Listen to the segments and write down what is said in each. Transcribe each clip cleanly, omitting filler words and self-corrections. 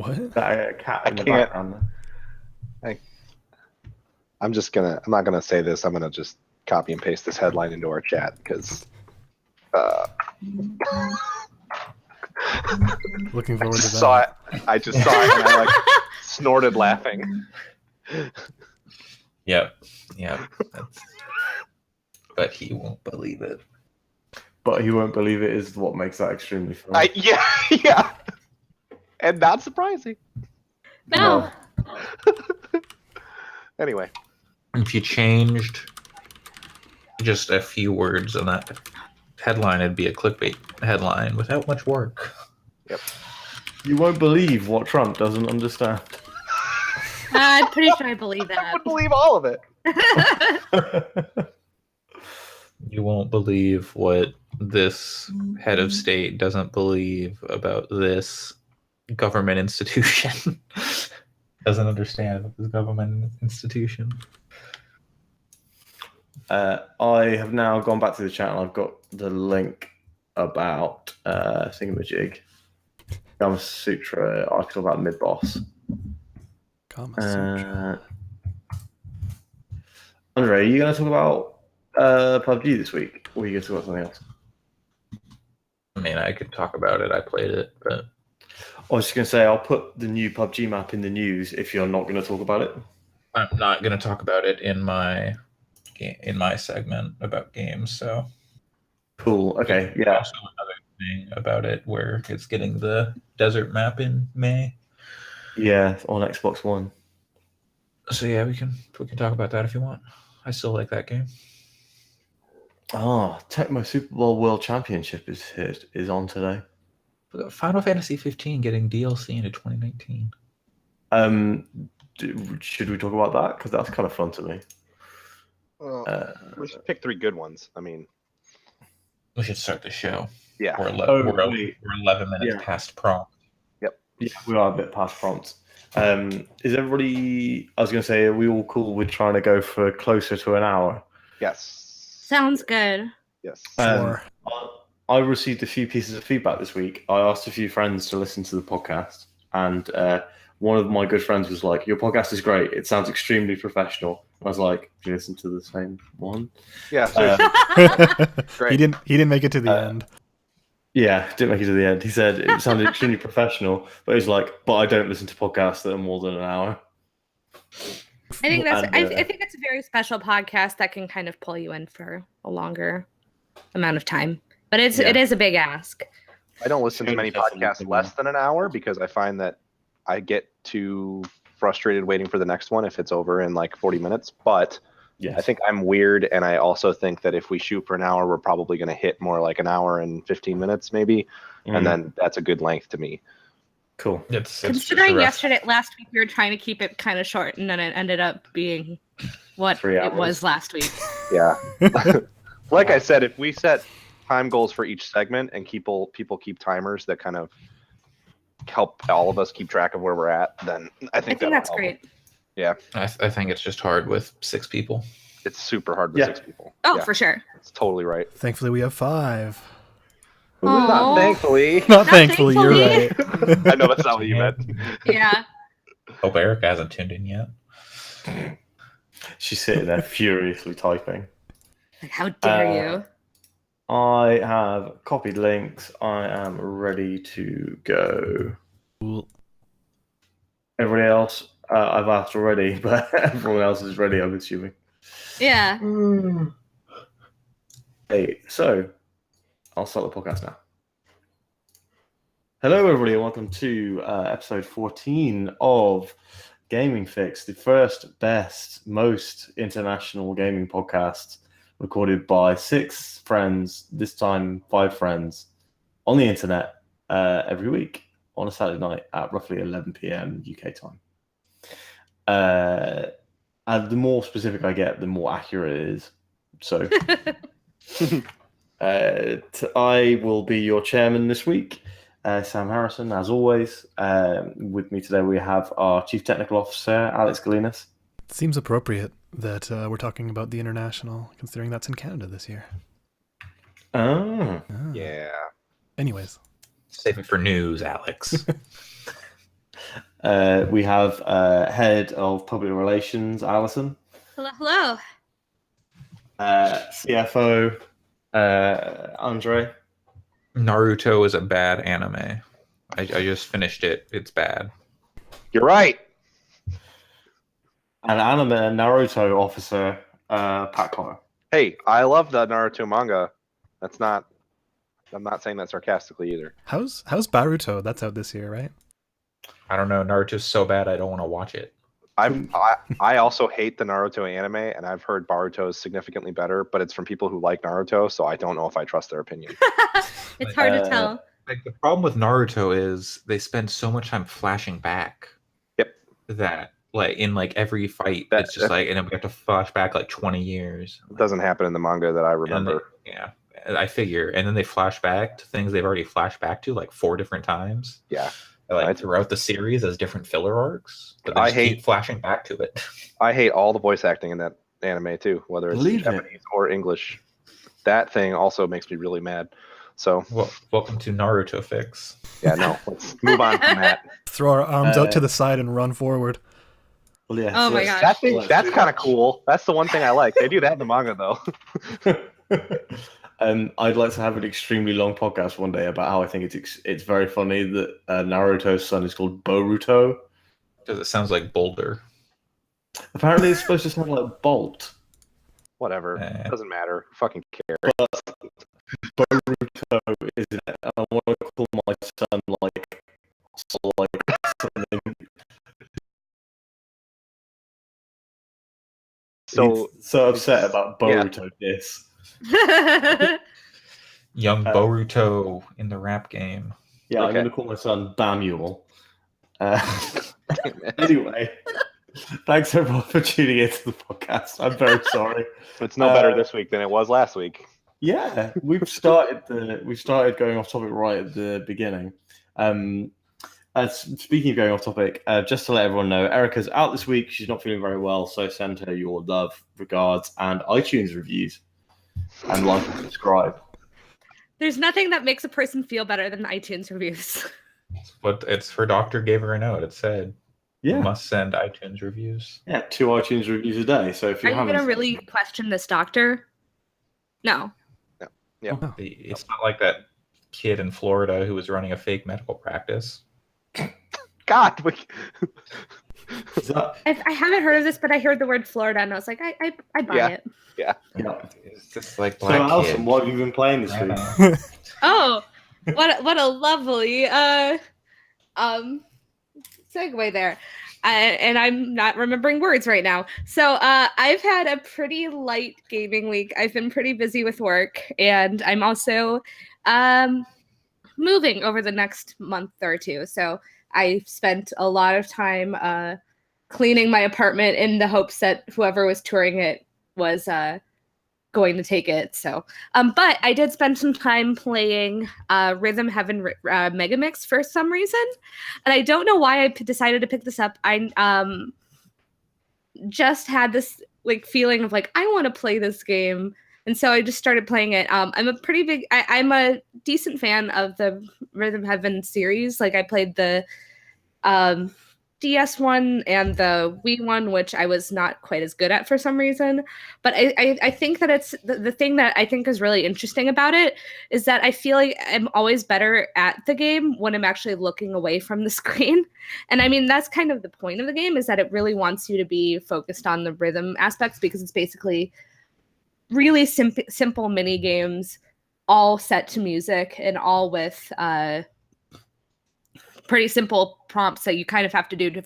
What? That cat in the can't. background. I'm not gonna say this. I'm gonna just copy and paste this headline into our chat because Looking forward to saw that. it. I just saw it and I like snorted laughing. Yep. But he won't believe it. But he won't believe it is what makes that extremely funny. Yeah. And not surprising. No. Anyway. If you changed just a few words on that headline, it'd be a clickbait headline without much work. Yep. You won't believe what Trump doesn't understand. I'm pretty sure I believe I that. would believe all of it. You won't believe what this head of state doesn't believe about this government institution. Doesn't understand this government institution. I have now gone back to the chat and I've got the link about Thingamajig. Kama Sutra article about mid-boss. Kama Sutra. Andre, are you going to talk about PUBG this week? Or are you going to talk about something else? I mean, I could talk about it. I played it, but I was just going to say, I'll put the new PUBG map in the news if you're not going to talk about it. I'm not going to talk about it in my segment about games. So Cool. Okay. There's Yeah. also another thing about it where it's getting the desert map in May. Yeah, on Xbox One. So yeah, we can talk about that if you want. I still like that game. Oh, Tecmo Super Bowl World Championship is on today. Final Fantasy 15 getting DLC into 2019. Should we talk about that? Because that's kind of fun to me. We should pick 3 good ones. I mean, We should start the show. yeah. We're 11 minutes past prompt. Yeah, we are a bit past prompt. Is everybody? I was going to say, are we all cool with trying to go for closer to an hour? Yes. Sounds good. Yes. Sure. I received a few pieces of feedback this week. I asked a few friends to listen to the podcast, and one of my good friends was like, "Your podcast is great. It sounds extremely professional." And I was like, "Do you listen to the same one?" Yeah. Great. He didn't make it to the end. Yeah, didn't make it to the end. He said it sounded extremely professional, but he's like, "But I don't listen to podcasts that are more than an hour." I think that's. And, I think it's a very special podcast that can kind of pull you in for a longer amount of time. But it is a big ask. I don't listen to many Definitely podcasts something. less than an hour because I find that I get too frustrated waiting for the next one if it's over in like 40 minutes. But yes. I think I'm weird, and I also think that if we shoot for an hour, we're probably going to hit more like an hour and 15 minutes maybe, and then that's a good length to me. Cool. It's Considering last week we were trying to keep it kind of short, and then it ended up being what 3 hours. it was last week. Yeah. Like I said, if we set time goals for each segment and people keep timers that kind of help all of us keep track of where we're at, then I think that's great. Yeah. I think it's just hard with 6 people. It's super hard with 6 people. Oh, Yeah, for sure. it's totally right. Thankfully, we have 5. Not Aw. thankfully. Not thankfully, you're right. I know that's not what you meant. Yeah. Hope Erica hasn't tuned in yet. She's sitting there furiously typing. Like, how dare you? I have copied links. I am ready to go. Cool. Everybody else, I've asked already, but everyone else is ready, I'm assuming. Yeah. Hey, so I'll start the podcast now. Hello, everybody, and welcome to episode 14 of Gaming Fix, the first, best, most international gaming podcast recorded by 6 friends, this time 5 friends, on the internet every week on a Saturday night at roughly 11 p.m. UK time. And the more specific I get, the more accurate it is. So I will be your chairman this week, Sam Harrison, as always. With me today, we have our Chief Technical Officer, Alex Galinas. Seems appropriate that we're talking about the international, considering that's in Canada this year. Oh. Yeah. Anyways. Save it for news, Alex. We have Head of Public Relations, Alison. Hello, hello. CFO, Andre. Naruto is a bad anime. I just finished it. It's bad. You're right. And anime Naruto officer, Paco. Hey, I love the Naruto manga. I'm not saying that sarcastically either. How's Baruto? That's out this year, right? I don't know. Naruto's so bad I don't want to watch it. I also hate the Naruto anime, and I've heard Baruto is significantly better, but it's from people who like Naruto, so I don't know if I trust their opinion. It's hard to tell. Like the problem with Naruto is they spend so much time flashing back. Yep. That like in like every fight, it's just like, and then we have to flash back like 20 years. It doesn't happen in the manga that I remember. Yeah, I figure, and then they flash back to things they've already flashed back to like 4 different times. Yeah. Like throughout the series as different filler arcs, but they keep flashing back to it. I hate all the voice acting in that anime too, whether it's Japanese or English. That thing also makes me really mad. So, well, welcome to Naruto Fix. Yeah, no, let's move on from that. Throw our arms out to the side and run forward. Well, yeah, Oh my gosh. That's kind of cool. That's the one thing I like. They do that in the manga though. I'd like to have an extremely long podcast one day about how I think it's very funny that Naruto's son is called Boruto. Because it sounds like Boulder. Apparently, it's supposed to sound like Bolt. Whatever. Doesn't matter. Fucking care. But Boruto is it? And I want to call my son like something. So upset about Boruto diss. Young Boruto in the rap game. Yeah, okay. I'm going to call my son Bamuel. Anyway, thanks everyone for tuning into the podcast. I'm very sorry. It's no better this week than it was last week. Yeah, we've started going off topic right at the beginning. Speaking of going off topic, just to let everyone know, Erica's out this week. She's not feeling very well, so send her your love, regards, and iTunes reviews. And like and subscribe. There's nothing that makes a person feel better than iTunes reviews. But it's her doctor gave her a note. It said, "Yeah, you must send iTunes reviews." Yeah, 2 iTunes reviews a day. So if you're going to really question this doctor? No. Yeah. It's not like that kid in Florida who was running a fake medical practice. God, I haven't heard of this, but I heard the word Florida, and I was like, I buy it. Yeah. It's just like black so, Alison, kid. what have you been playing this week? Oh, what a lovely segue there. And I'm not remembering words right now. So I've had a pretty light gaming week. I've been pretty busy with work, and I'm also moving over the next month or two. So I spent a lot of time cleaning my apartment in the hopes that whoever was touring it was going to take it. So, but I did spend some time playing Rhythm Heaven Megamix for some reason, and I don't know why I decided to pick this up. I just had this like feeling of like I want to play this game, and so I just started playing it. I'm a decent fan of the Rhythm Heaven series. Like I played the DS one and the Wii one, which I was not quite as good at for some reason. But I think that it's the thing that I think is really interesting about it is that I feel like I'm always better at the game when I'm actually looking away from the screen. And I mean, that's kind of the point of the game, is that it really wants you to be focused on the rhythm aspects, because it's basically really simple mini games, all set to music and all with pretty simple prompts that you kind of have to do to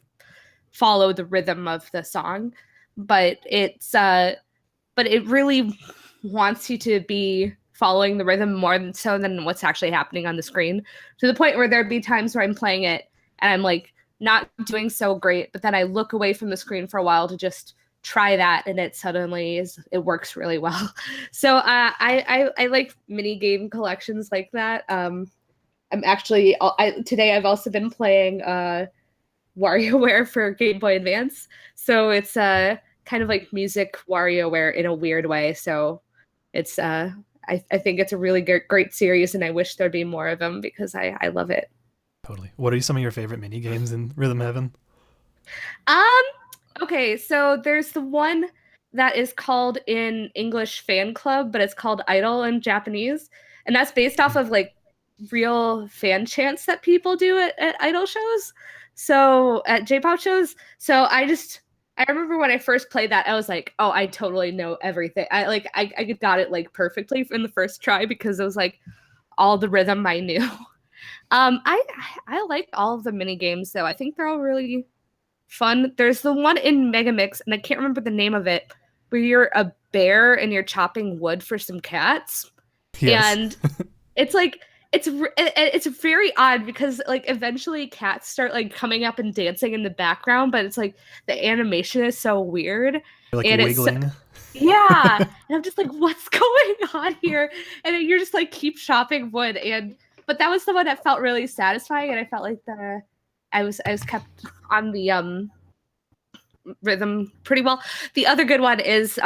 follow the rhythm of the song. But it really wants you to be following the rhythm more than what's actually happening on the screen, to the point where there'd be times where I'm playing it and I'm like not doing so great, but then I look away from the screen for a while to just try that, and it works really well. So I like mini game collections like that. Today I've also been playing WarioWare for Game Boy Advance. So it's kind of like music WarioWare in a weird way. So it's I think it's a really great series, and I wish there'd be more of them because I love it. Totally. What are some of your favorite mini games in Rhythm Heaven? Um, okay, so there's the one that is called in English Fan Club, but it's called Idol in Japanese. And that's based off of like real fan chants that people do at idol shows. So at J-pop shows. So I remember when I first played that, I was like, oh, I totally know everything. I got it like perfectly in the first try because it was like all the rhythm I knew. I like all of the mini games though. I think they're all really fun. There's the one in Megamix, and I can't remember the name of it, where you're a bear and you're chopping wood for some cats. Yes. And it's like it's very odd because like eventually cats start like coming up and dancing in the background, but it's like the animation is so weird. You're, like, And wiggling. Yeah, and I'm just like, what's going on here? And then you're just like keep chopping wood, and but that was the one that felt really satisfying, and I felt like I was kept on the rhythm pretty well. The other good one is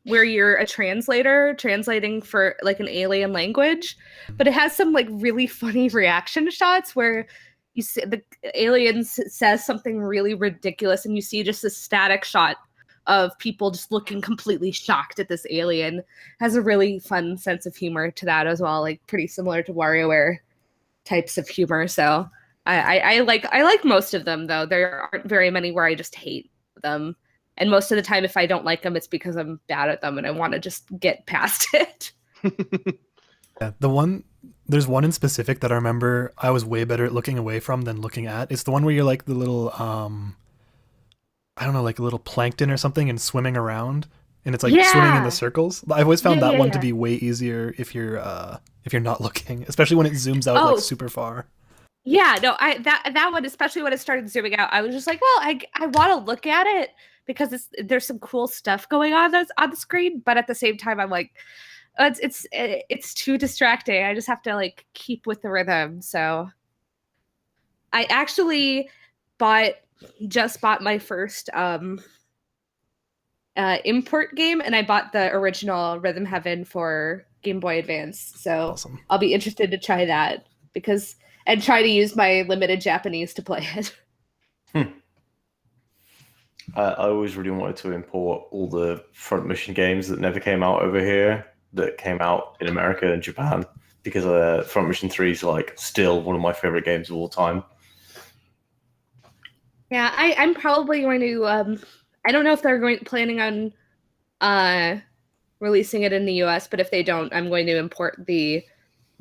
where you're a translator translating for like an alien language, but it has some like really funny reaction shots where you see the alien says something really ridiculous and you see just a static shot of people just looking completely shocked at this alien. Has a really fun sense of humor to that as well, like pretty similar to WarioWare types of humor. So I like most of them though. There aren't very many where I just hate them. And most of the time, if I don't like them, it's because I'm bad at them and I want to just get past it. Yeah, there's one in specific that I remember I was way better at looking away from than looking at. It's the one where you're like the little, I don't know, like a little plankton or something and swimming around. And it's like swimming in the circles. I've always found that one to be way easier if you're not looking, especially when it zooms out like super far. Yeah, no, that one, especially when it started zooming out, I was just like, well, I want to look at it because there's some cool stuff going on that's on the screen, but at the same time, I'm like, oh, it's too distracting. I just have to like keep with the rhythm. So I actually just bought my first import game, and I bought the original Rhythm Heaven for Game Boy Advance. So Awesome. I'll be interested to try that and try to use my limited Japanese to play it. I always really wanted to import all the Front Mission games that never came out over here, that came out in America and Japan, because Front Mission 3 is like still one of my favorite games of all time. Yeah, I'm probably going to. I don't know if they're planning on releasing it in the US, but if they don't, I'm going to import the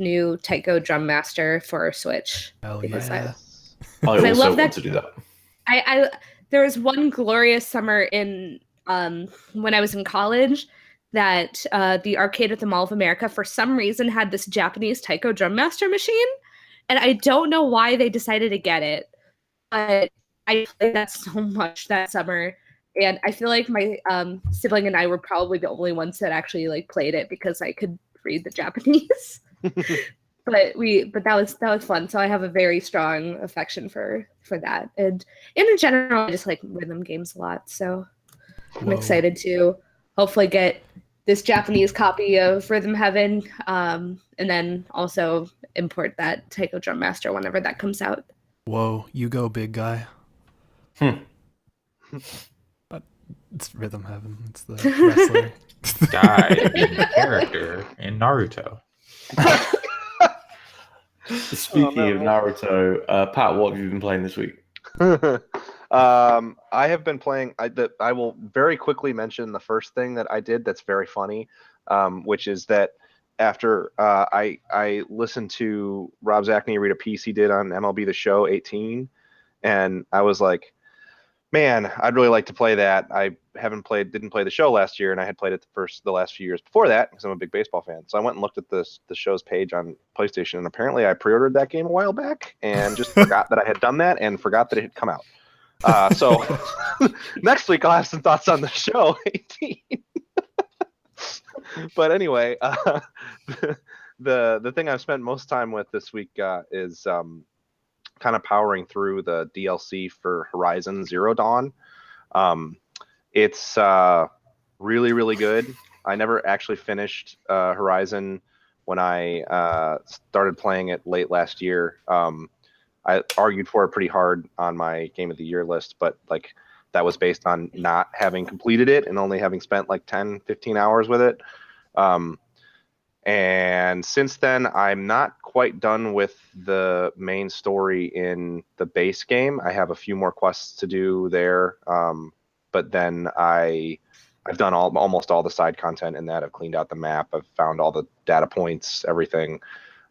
new Taiko Drum Master for Switch. Hell because yeah. I also love want to do that. There was one glorious summer in when I was in college that the arcade at the Mall of America for some reason had this Japanese Taiko Drum Master machine, and I don't know why they decided to get it, but I played that so much that summer, and I feel like my sibling and I were probably the only ones that actually like played it because I could read the Japanese. But that was fun. So I have a very strong affection for that, and in general, I just like rhythm games a lot. So I'm excited to hopefully get this Japanese copy of Rhythm Heaven, and then also import that Taiko Drum Master whenever that comes out. Whoa, you go, big guy. But it's Rhythm Heaven. It's the wrestler. Guy in the character in Naruto. Speaking of Naruto, Pat, what have you been playing this week? I have been playing. I will very quickly mention the first thing that I did that's very funny, which is that after I listened to Rob Zachney read a piece he did on MLB The Show 18, and I was like, man, I'd really like to play that. I didn't play the show last year, and I had played it the last few years before that because I'm a big baseball fan. So I went and looked at the show's page on PlayStation, and apparently I pre-ordered that game a while back and just forgot that I had done that and forgot that it had come out. So next week I'll have some thoughts on the show 18. But anyway, the thing I've spent most time with this week is kind of powering through the DLC for Horizon Zero Dawn. It's really, really good. I never actually finished Horizon when I started playing it late last year. I argued for it pretty hard on my Game of the Year list, but like that was based on not having completed it and only having spent like 10, 15 hours with it. And since then, I'm not quite done with the main story in the base game. I have a few more quests to do there, but then I've done almost all the side content in that. I've cleaned out the map. I've found all the data points, everything.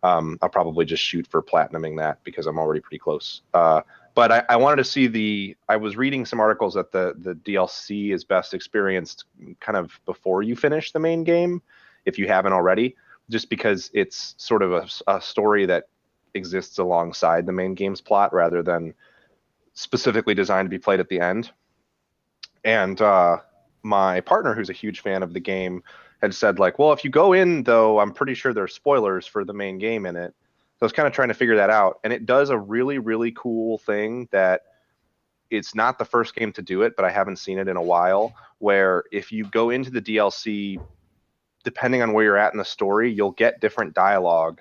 I'll probably just shoot for platinuming that because I'm already pretty close. But I wanted to see I was reading some articles that the DLC is best experienced kind of before you finish the main game, if you haven't already, just because it's sort of a story that exists alongside the main game's plot rather than specifically designed to be played at the end. And my partner, who's a huge fan of the game, had said like, well, if you go in though, I'm pretty sure there's spoilers for the main game in it. So I was kind of trying to figure that out. And it does a really, really cool thing that it's not the first game to do it, but I haven't seen it in a while, where if you go into the DLC, depending on where you're at in the story, you'll get different dialogue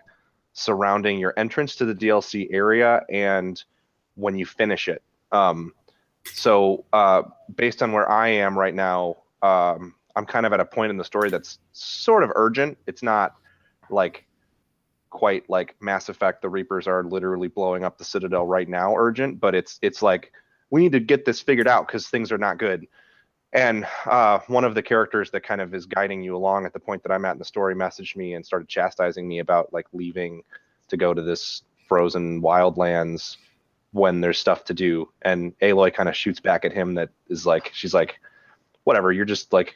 surrounding your entrance to the DLC area and when you finish it. So based on where I am right now, I'm kind of at a point in the story that's sort of urgent. It's not like quite like Mass Effect, the Reapers are literally blowing up the Citadel right now urgent, but it's like we need to get this figured out because things are not good. And one of the characters that kind of is guiding you along at the point that I'm at in the story messaged me and started chastising me about like leaving to go to this frozen wildlands when there's stuff to do. And Aloy kind of shoots back at him that is like, she's like, whatever, you're just like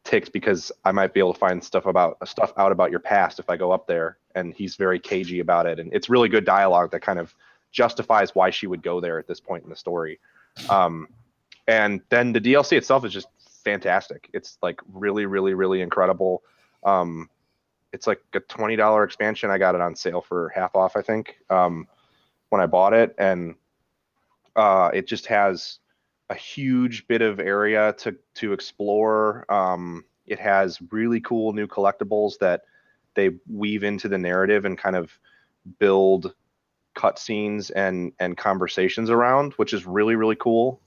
ticked because I might be able to find stuff out about your past if I go up there. And he's very cagey about it. And it's really good dialogue that kind of justifies why she would go there at this point in the story. And then the DLC itself is just fantastic. It's like really, really, really incredible. It's like a $20 expansion. I got it on sale for half off, I think, when I bought it. And it just has a huge bit of area to explore. It has really cool new collectibles that they weave into the narrative and kind of build cutscenes and conversations around, which is really, really cool.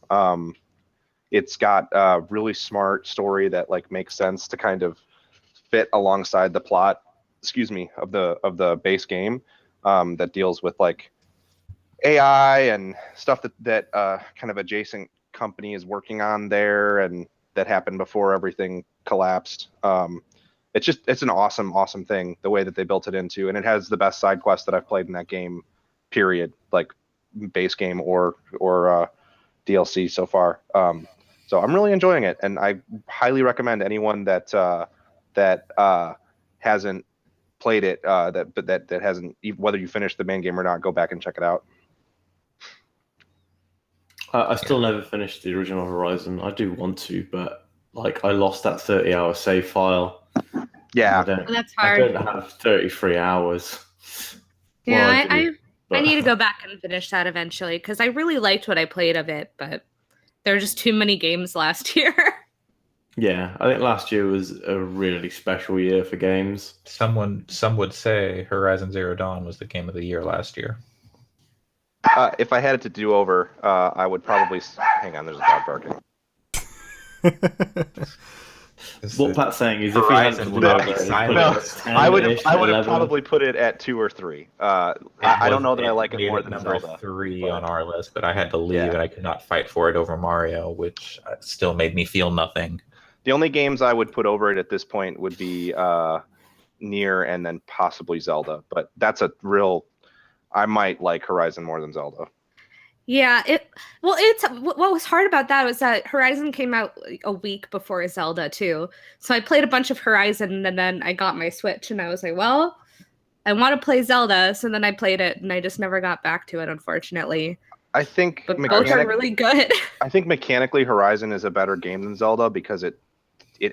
It's got a really smart story that like makes sense to kind of fit alongside the plot, of the base game, that deals with like AI and stuff that kind of adjacent company is working on there and that happened before everything collapsed. It's an awesome thing, the way that they built it into, and it has the best side quest that I've played in that game, period, like base game or DLC so far. So I'm really enjoying it, and I highly recommend anyone that hasn't played it, that hasn't, whether you finish the main game or not, go back and check it out. I still never finished the original Horizon. I do want to, but like I lost that 30-hour save file. Yeah, That's I hard. don't have 33 hours. Yeah, Well, I but need to go back and finish that eventually because I really liked what I played of it, but there were just too many games last year. Yeah, I think last year was a really special year for games. Some would say Horizon Zero Dawn was the game of the year last year. if I had it to do over, I would probably hang on. There's a dog barking. What Pat's saying is, Horizon if would he not had be to do silent. it, I would have 11. probably put it at 2 or 3. I don't know that I like it made more than number Zelda. 3 but- on our list, but I had to leave Yeah. and I could not fight for it over Mario, which still made me feel nothing. The only games I would put over it at this point would be Nier and then possibly Zelda. But that's a real. I might like Horizon more than Zelda. Yeah, what was hard about that was that Horizon came out like a week before Zelda too. So I played a bunch of Horizon and then I got my Switch and I was like, well, I want to play Zelda, so then I played it and I just never got back to it, unfortunately. I think But both are really good. I think mechanically Horizon is a better game than Zelda because it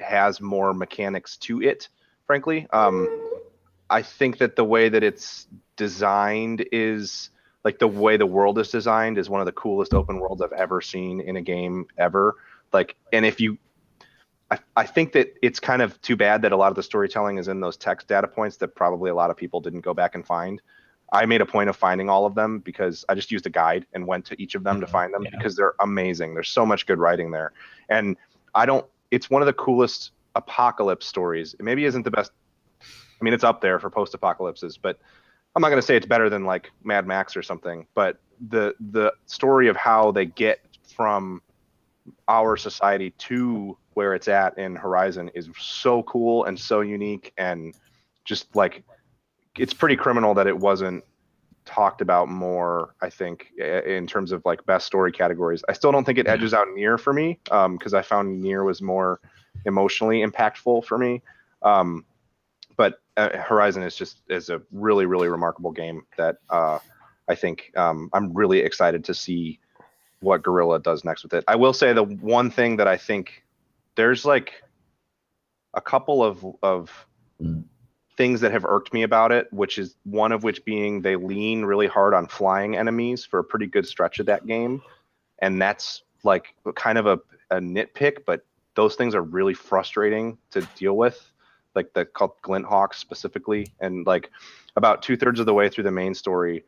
has more mechanics to it, frankly. I think that the way that it's designed is like the way the world is designed is one of the coolest open worlds I've ever seen in a game ever. Like, and I think that it's kind of too bad that a lot of the storytelling is in those text data points that probably a lot of people didn't go back and find. I made a point of finding all of them because I just used a guide and went to each of them to find them because they're amazing. There's so much good writing there. And it's one of the coolest apocalypse stories. It maybe isn't the best. I mean, it's up there for post-apocalypses, but I'm not going to say it's better than like Mad Max or something. But the story of how they get from our society to where it's at in Horizon is so cool and so unique, and just like it's pretty criminal that it wasn't talked about more, I think, in terms of like best story categories. I still don't think it edges out Nier for me, because I found Nier was more emotionally impactful for me. But Horizon is a really, really remarkable game that I think I'm really excited to see what Guerrilla does next with it. I will say the one thing that I think there's like a couple of things that have irked me about it, which is one of which being they lean really hard on flying enemies for a pretty good stretch of that game. And that's like kind of a nitpick, but those things are really frustrating to deal with, like the called glint hawks specifically. And like about 2/3 of the way through the main story,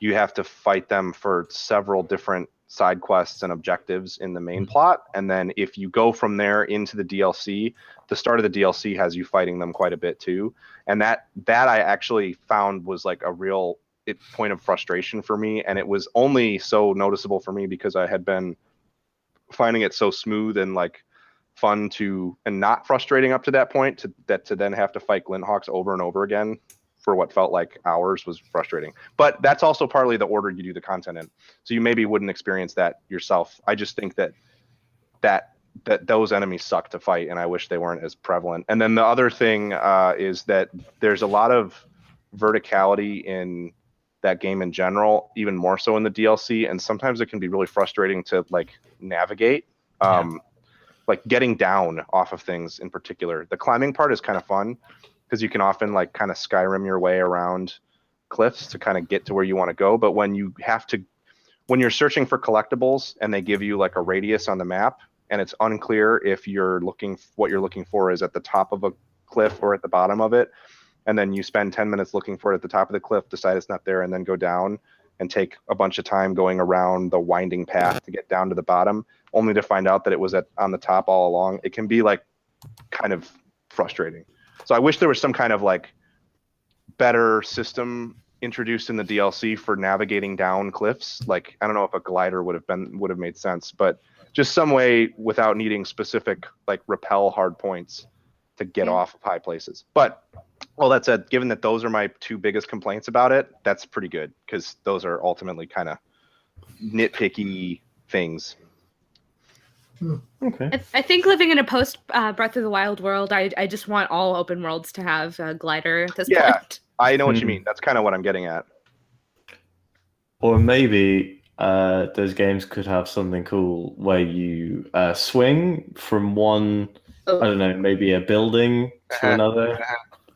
you have to fight them for several different side quests and objectives in the main plot. And then if you go from there into the DLC, the start of the DLC has you fighting them quite a bit too. And that I actually found was like a real point of frustration for me. And it was only so noticeable for me because I had been finding it so smooth and like fun and not frustrating up to that point, to then have to fight Glinthawks over and over again for what felt like hours was frustrating. But that's also partly the order you do the content in. So you maybe wouldn't experience that yourself. I just think that those enemies suck to fight, and I wish they weren't as prevalent. And then the other thing is that there's a lot of verticality in that game in general, even more so in the DLC, and sometimes it can be really frustrating to like navigate. Like getting down off of things in particular. The climbing part is kind of fun because you can often like kind of Skyrim your way around cliffs to kind of get to where you want to go. But when you're searching for collectibles and they give you like a radius on the map and it's unclear if what you're looking for is at the top of a cliff or at the bottom of it, and then you spend 10 minutes looking for it at the top of the cliff, decide it's not there, and then go down and take a bunch of time going around the winding path to get down to the bottom, only to find out that it was on the top all along. It can be like kind of frustrating. So I wish there was some kind of like better system introduced in the DLC for navigating down cliffs. Like, I don't know if a glider would have made sense, but just some way without needing specific like rappel hard points to get off of high places. But well, that said, given that those are my two biggest complaints about it, that's pretty good because those are ultimately kind of nitpicky things. Okay. I think living in a post Breath of the Wild world, I just want all open worlds to have a glider at this point. I know what you mean. That's kind of what I'm getting at. Or maybe those games could have something cool where you swing from one, I don't know, maybe a building to another.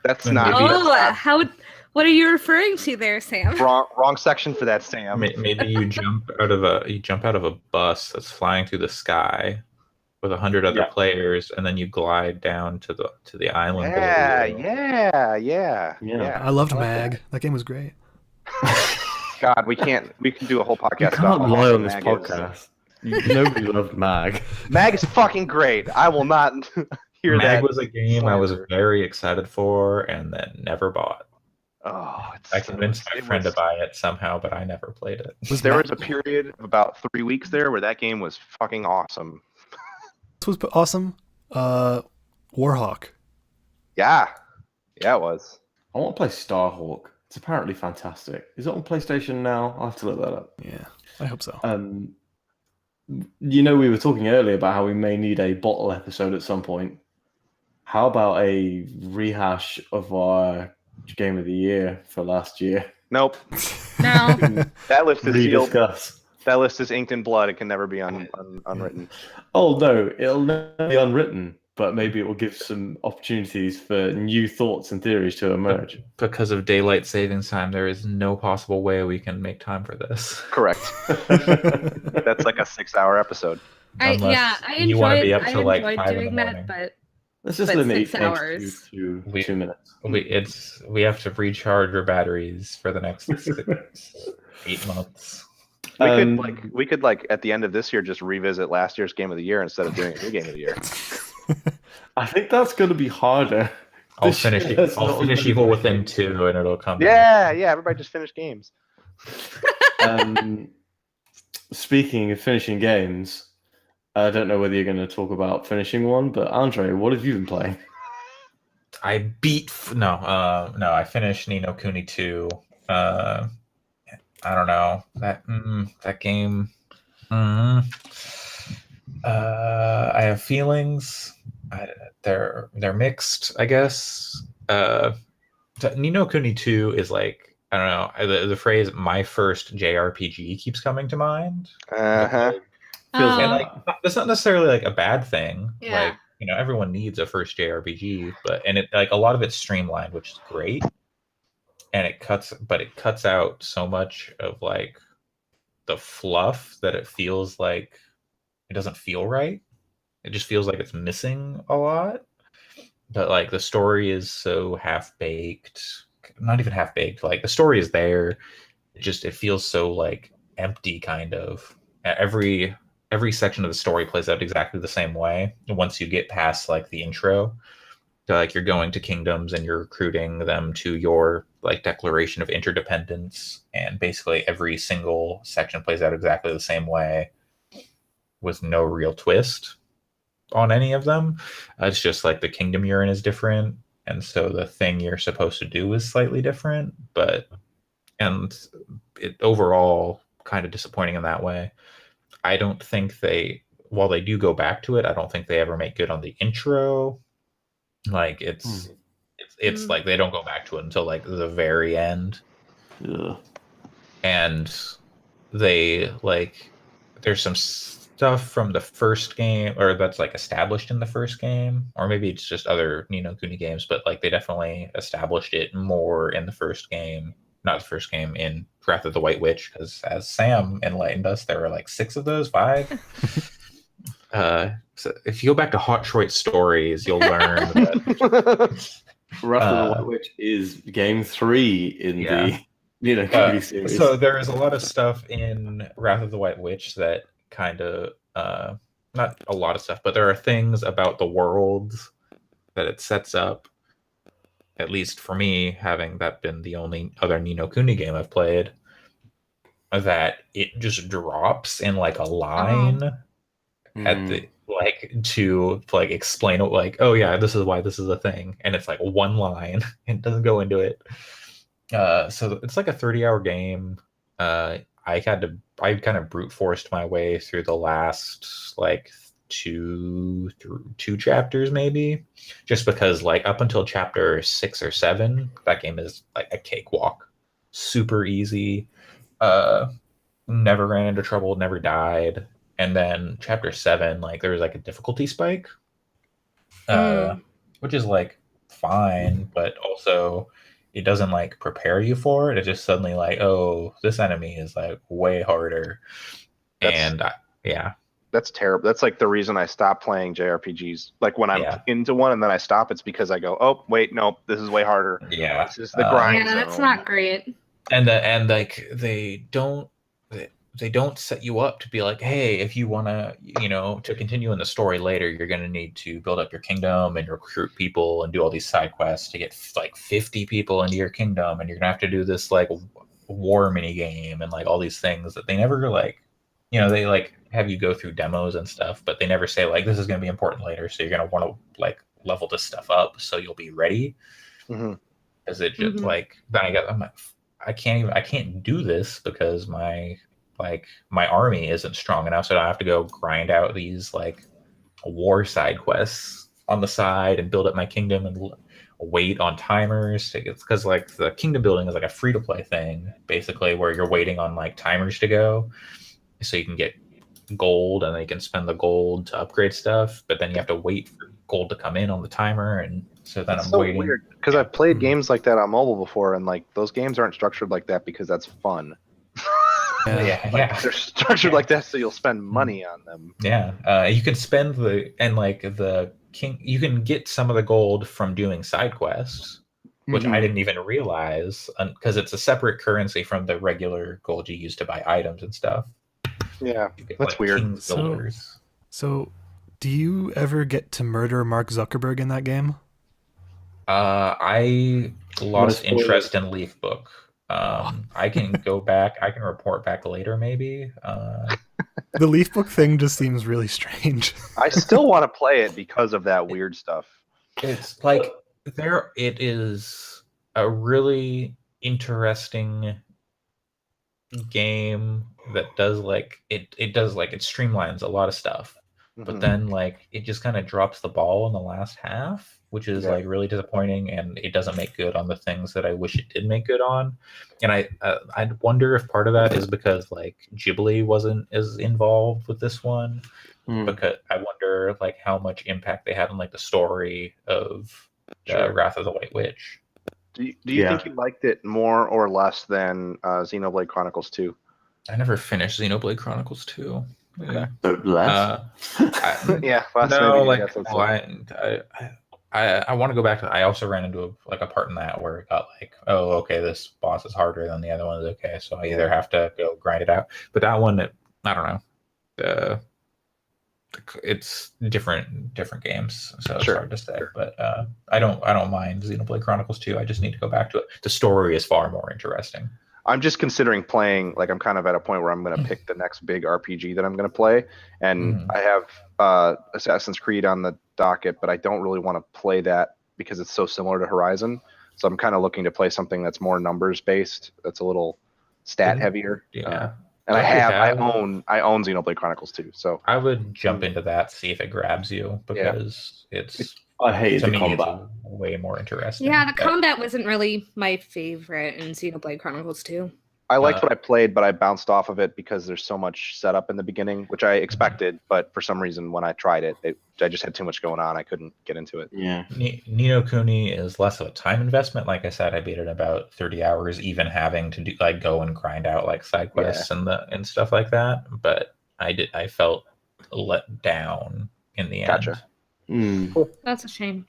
That's not. What are you referring to there, Sam? Wrong section for that, Sam. Maybe you jump out of a bus that's flying through the sky with 100 other players, and then you glide down to the island. Yeah. I loved Mag. That game was great. God, we can do a whole podcast. You about can't how lie on awesome this Mag podcast. Nobody loved Mag. Mag is fucking great. I will not hear that. Mag was a game I was very excited for and then never bought. Oh, I convinced my friend to buy it somehow, but I never played it. There was a period of about 3 weeks there where that game was fucking awesome. This was awesome. Warhawk. Yeah, it was. I want to play Starhawk. It's apparently fantastic. Is it on PlayStation now? I'll have to look that up. Yeah, I hope so. We were talking earlier about how we may need a bottle episode at some point. How about a rehash of our game of the year for last year? Nope. No. That list is sealed. Rediscuss. That list is inked in blood. It can never be unwritten. Oh no, it'll never be unwritten, but maybe it will give some opportunities for new thoughts and theories to emerge. Because of daylight savings time, there is no possible way we can make time for this. Correct. That's like a 6-hour episode. You want to be up till like 5 in the morning. But Let's just But limit 6 each game to hours. We- 2 minutes. We have to recharge our batteries for the next 8 months. We could at the end of this year just revisit last year's game of the year instead of doing a new game of the year. I think that's going to be harder. I'll This year finish. there's I'll not finish many Evil good Within games. 2, and it'll come. back. Yeah, everybody just finished games. Speaking of finishing games, I don't know whether you're going to talk about finishing one, but Andre, what have you been playing? I beat no. I finished Ni no Kuni 2. I don't know that game. I have feelings. They're mixed, I guess. Ni no Kuni 2 is like, I don't know. The phrase "my first JRPG" keeps coming to mind. Uh-huh. Feels And like like that's not necessarily like a bad thing. Yeah. Like, everyone needs a first JRPG, but it like a lot of it's streamlined, which is great. And it cuts out so much of like the fluff that it feels like it doesn't feel right. It just feels like it's missing a lot. But like the story is so half baked, not even half baked. Like the story is there, it feels so like empty, kind of. Every section of the story plays out exactly the same way. Once you get past like the intro, so, like you're going to kingdoms and you're recruiting them to your like declaration of interdependence, and basically every single section plays out exactly the same way, with no real twist on any of them. It's just like the kingdom you're in is different, and so the thing you're supposed to do is slightly different. And it overall kind of disappointing in that way. I don't think while they do go back to it, I don't think they ever make good on the intro. Like it's like they don't go back to it until like the very end. ugh. And they like there's some stuff from the first game, or that's like established in the first game, or maybe it's just other Ni no Kuni games, but like they definitely established it more in the first game, not the first game, in Wrath of the White Witch, because as Sam enlightened us, there were like 6 of those, 5. So if you go back to Hot Short Stories, you'll learn that Wrath of the White Witch is game 3 in the Kuni series. so there is a lot of stuff in Wrath of the White Witch that kind of not a lot of stuff, but there are things about the worlds that it sets up, at least for me, having that been the only other Ni no Kuni game I've played, that it just drops in like a line at the like to like explain it, like, oh yeah, this is why this is a thing, and it's like one line and doesn't go into it. So it's like a 30-hour game. I kind of brute forced my way through the last like two chapters, maybe, just because like up until chapter 6 or 7, that game is like a cakewalk, super easy. Never ran into trouble, never died. And then chapter 7, like there was like a difficulty spike, which is like fine, but also it doesn't like prepare you for it. It's just suddenly like, oh, this enemy is like way harder. That's terrible. That's like the reason I stopped playing JRPGs. Like when I'm into one and then I stop, it's because I go, oh wait, no, this is way harder. Yeah, This is the grind. Yeah, that's not great. And like they don't set you up to be like, hey, if you want to, to continue in the story later, you're going to need to build up your kingdom and recruit people and do all these side quests to get like 50 people into your kingdom, and you're gonna have to do this like war mini game and like all these things that they never like, they like have you go through demos and stuff, but they never say like, this is going to be important later, so you're going to want to like level this stuff up so you'll be ready. Because it just like then I'm like, I can't do this because my army isn't strong enough, so I have to go grind out these like war side quests on the side and build up my kingdom and wait on timers. Because like the kingdom building is like a free-to-play thing, basically, where you're waiting on like timers to go so you can get gold, and then you can spend the gold to upgrade stuff, but then you have to wait for gold to come in on the timer, and so then I'm waiting. Weird, because I've played games like that on mobile before, and like those games aren't structured like that because that's fun. They're structured like that so you'll spend money on them. You can spend the you can get some of the gold from doing side quests, which I didn't even realize because it's a separate currency from the regular gold you use to buy items and stuff. Yeah, You get, that's weird. King's Builders. So, do you ever get to murder Mark Zuckerberg in that game? I lost spoilers. interest in Leaf Book. I can go back. I can report back later, maybe. The Leaf Book thing just seems really strange. I still want to play it because of that weird stuff. It's like it is a really interesting game that does it does it streamlines a lot of stuff, but Mhm. then it just kind of drops the ball in the last half, which is Yeah. really disappointing, and it doesn't make good on the things that I wish it did make good on. And I wonder if part of that is because Ghibli wasn't as involved with this one, because I wonder how much impact they had on the story of Sure. Wrath of the White Witch. Do you think you liked it more or less than Xenoblade Chronicles 2? I never finished Xenoblade Chronicles 2. Okay. So less. Yeah, well, No, maybe that's what's I want to go back to. I also ran into a part in that where it got oh, okay, this boss is harder than the other one is okay, so I either have to go grind it out. But that one, I don't know. It's different games, so it's Sure. hard to say. But I don't mind Xenoblade Chronicles 2. I just need to go back to it. The story is far more interesting. I'm just considering playing, I'm kind of at a point where I'm going to pick the next big RPG that I'm going to play. And I have Assassin's Creed on the docket, but I don't really want to play that because it's so similar to Horizon. So I'm kind of looking to play something that's more numbers based, that's a little stat heavier. Yeah. And I own Xenoblade Chronicles 2. So I would jump into that, see if it grabs you, because it's I hated to the me, combat. it's way more interesting. Yeah, the combat wasn't really my favorite in Xenoblade Chronicles 2. I liked what I played, but I bounced off of it because there's so much setup in the beginning, which I expected. But for some reason, when I tried it, I just had too much going on. I couldn't get into it. Yeah. No Kuni is less of a time investment. Like I said, I beat it in about 30 hours, even having to do go and grind out side quests and stuff like that. But I felt let down in the Gotcha. end. Cool. That's a shame.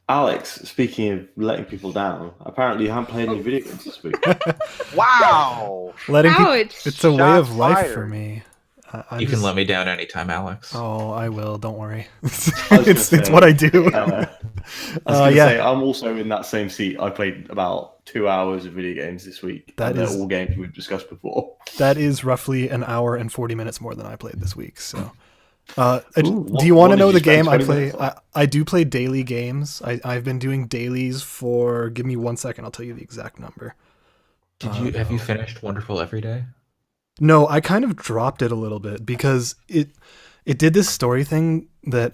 Alex, speaking of letting people down, apparently you haven't played any video games this week. Wow. Letting people, Ouch. it's a way Shots of life fired. for me. You can let me down anytime, Alex. Oh, I will. Don't worry. was gonna It's say, what I do. I was going to say, I'm also in that same seat. I played about 2 hours of video games this week. That they're is- all games we've discussed before. That is roughly an hour and 40 minutes more than I played this week. So, do what- you want what to know did the you spend game I 20 play? minutes on? I do play daily games. I've been doing dailies for. Give me 1 second. I'll tell you the exact number. Have you finished Wonderful Everyday? No, I kind of dropped it a little bit because it did this story thing that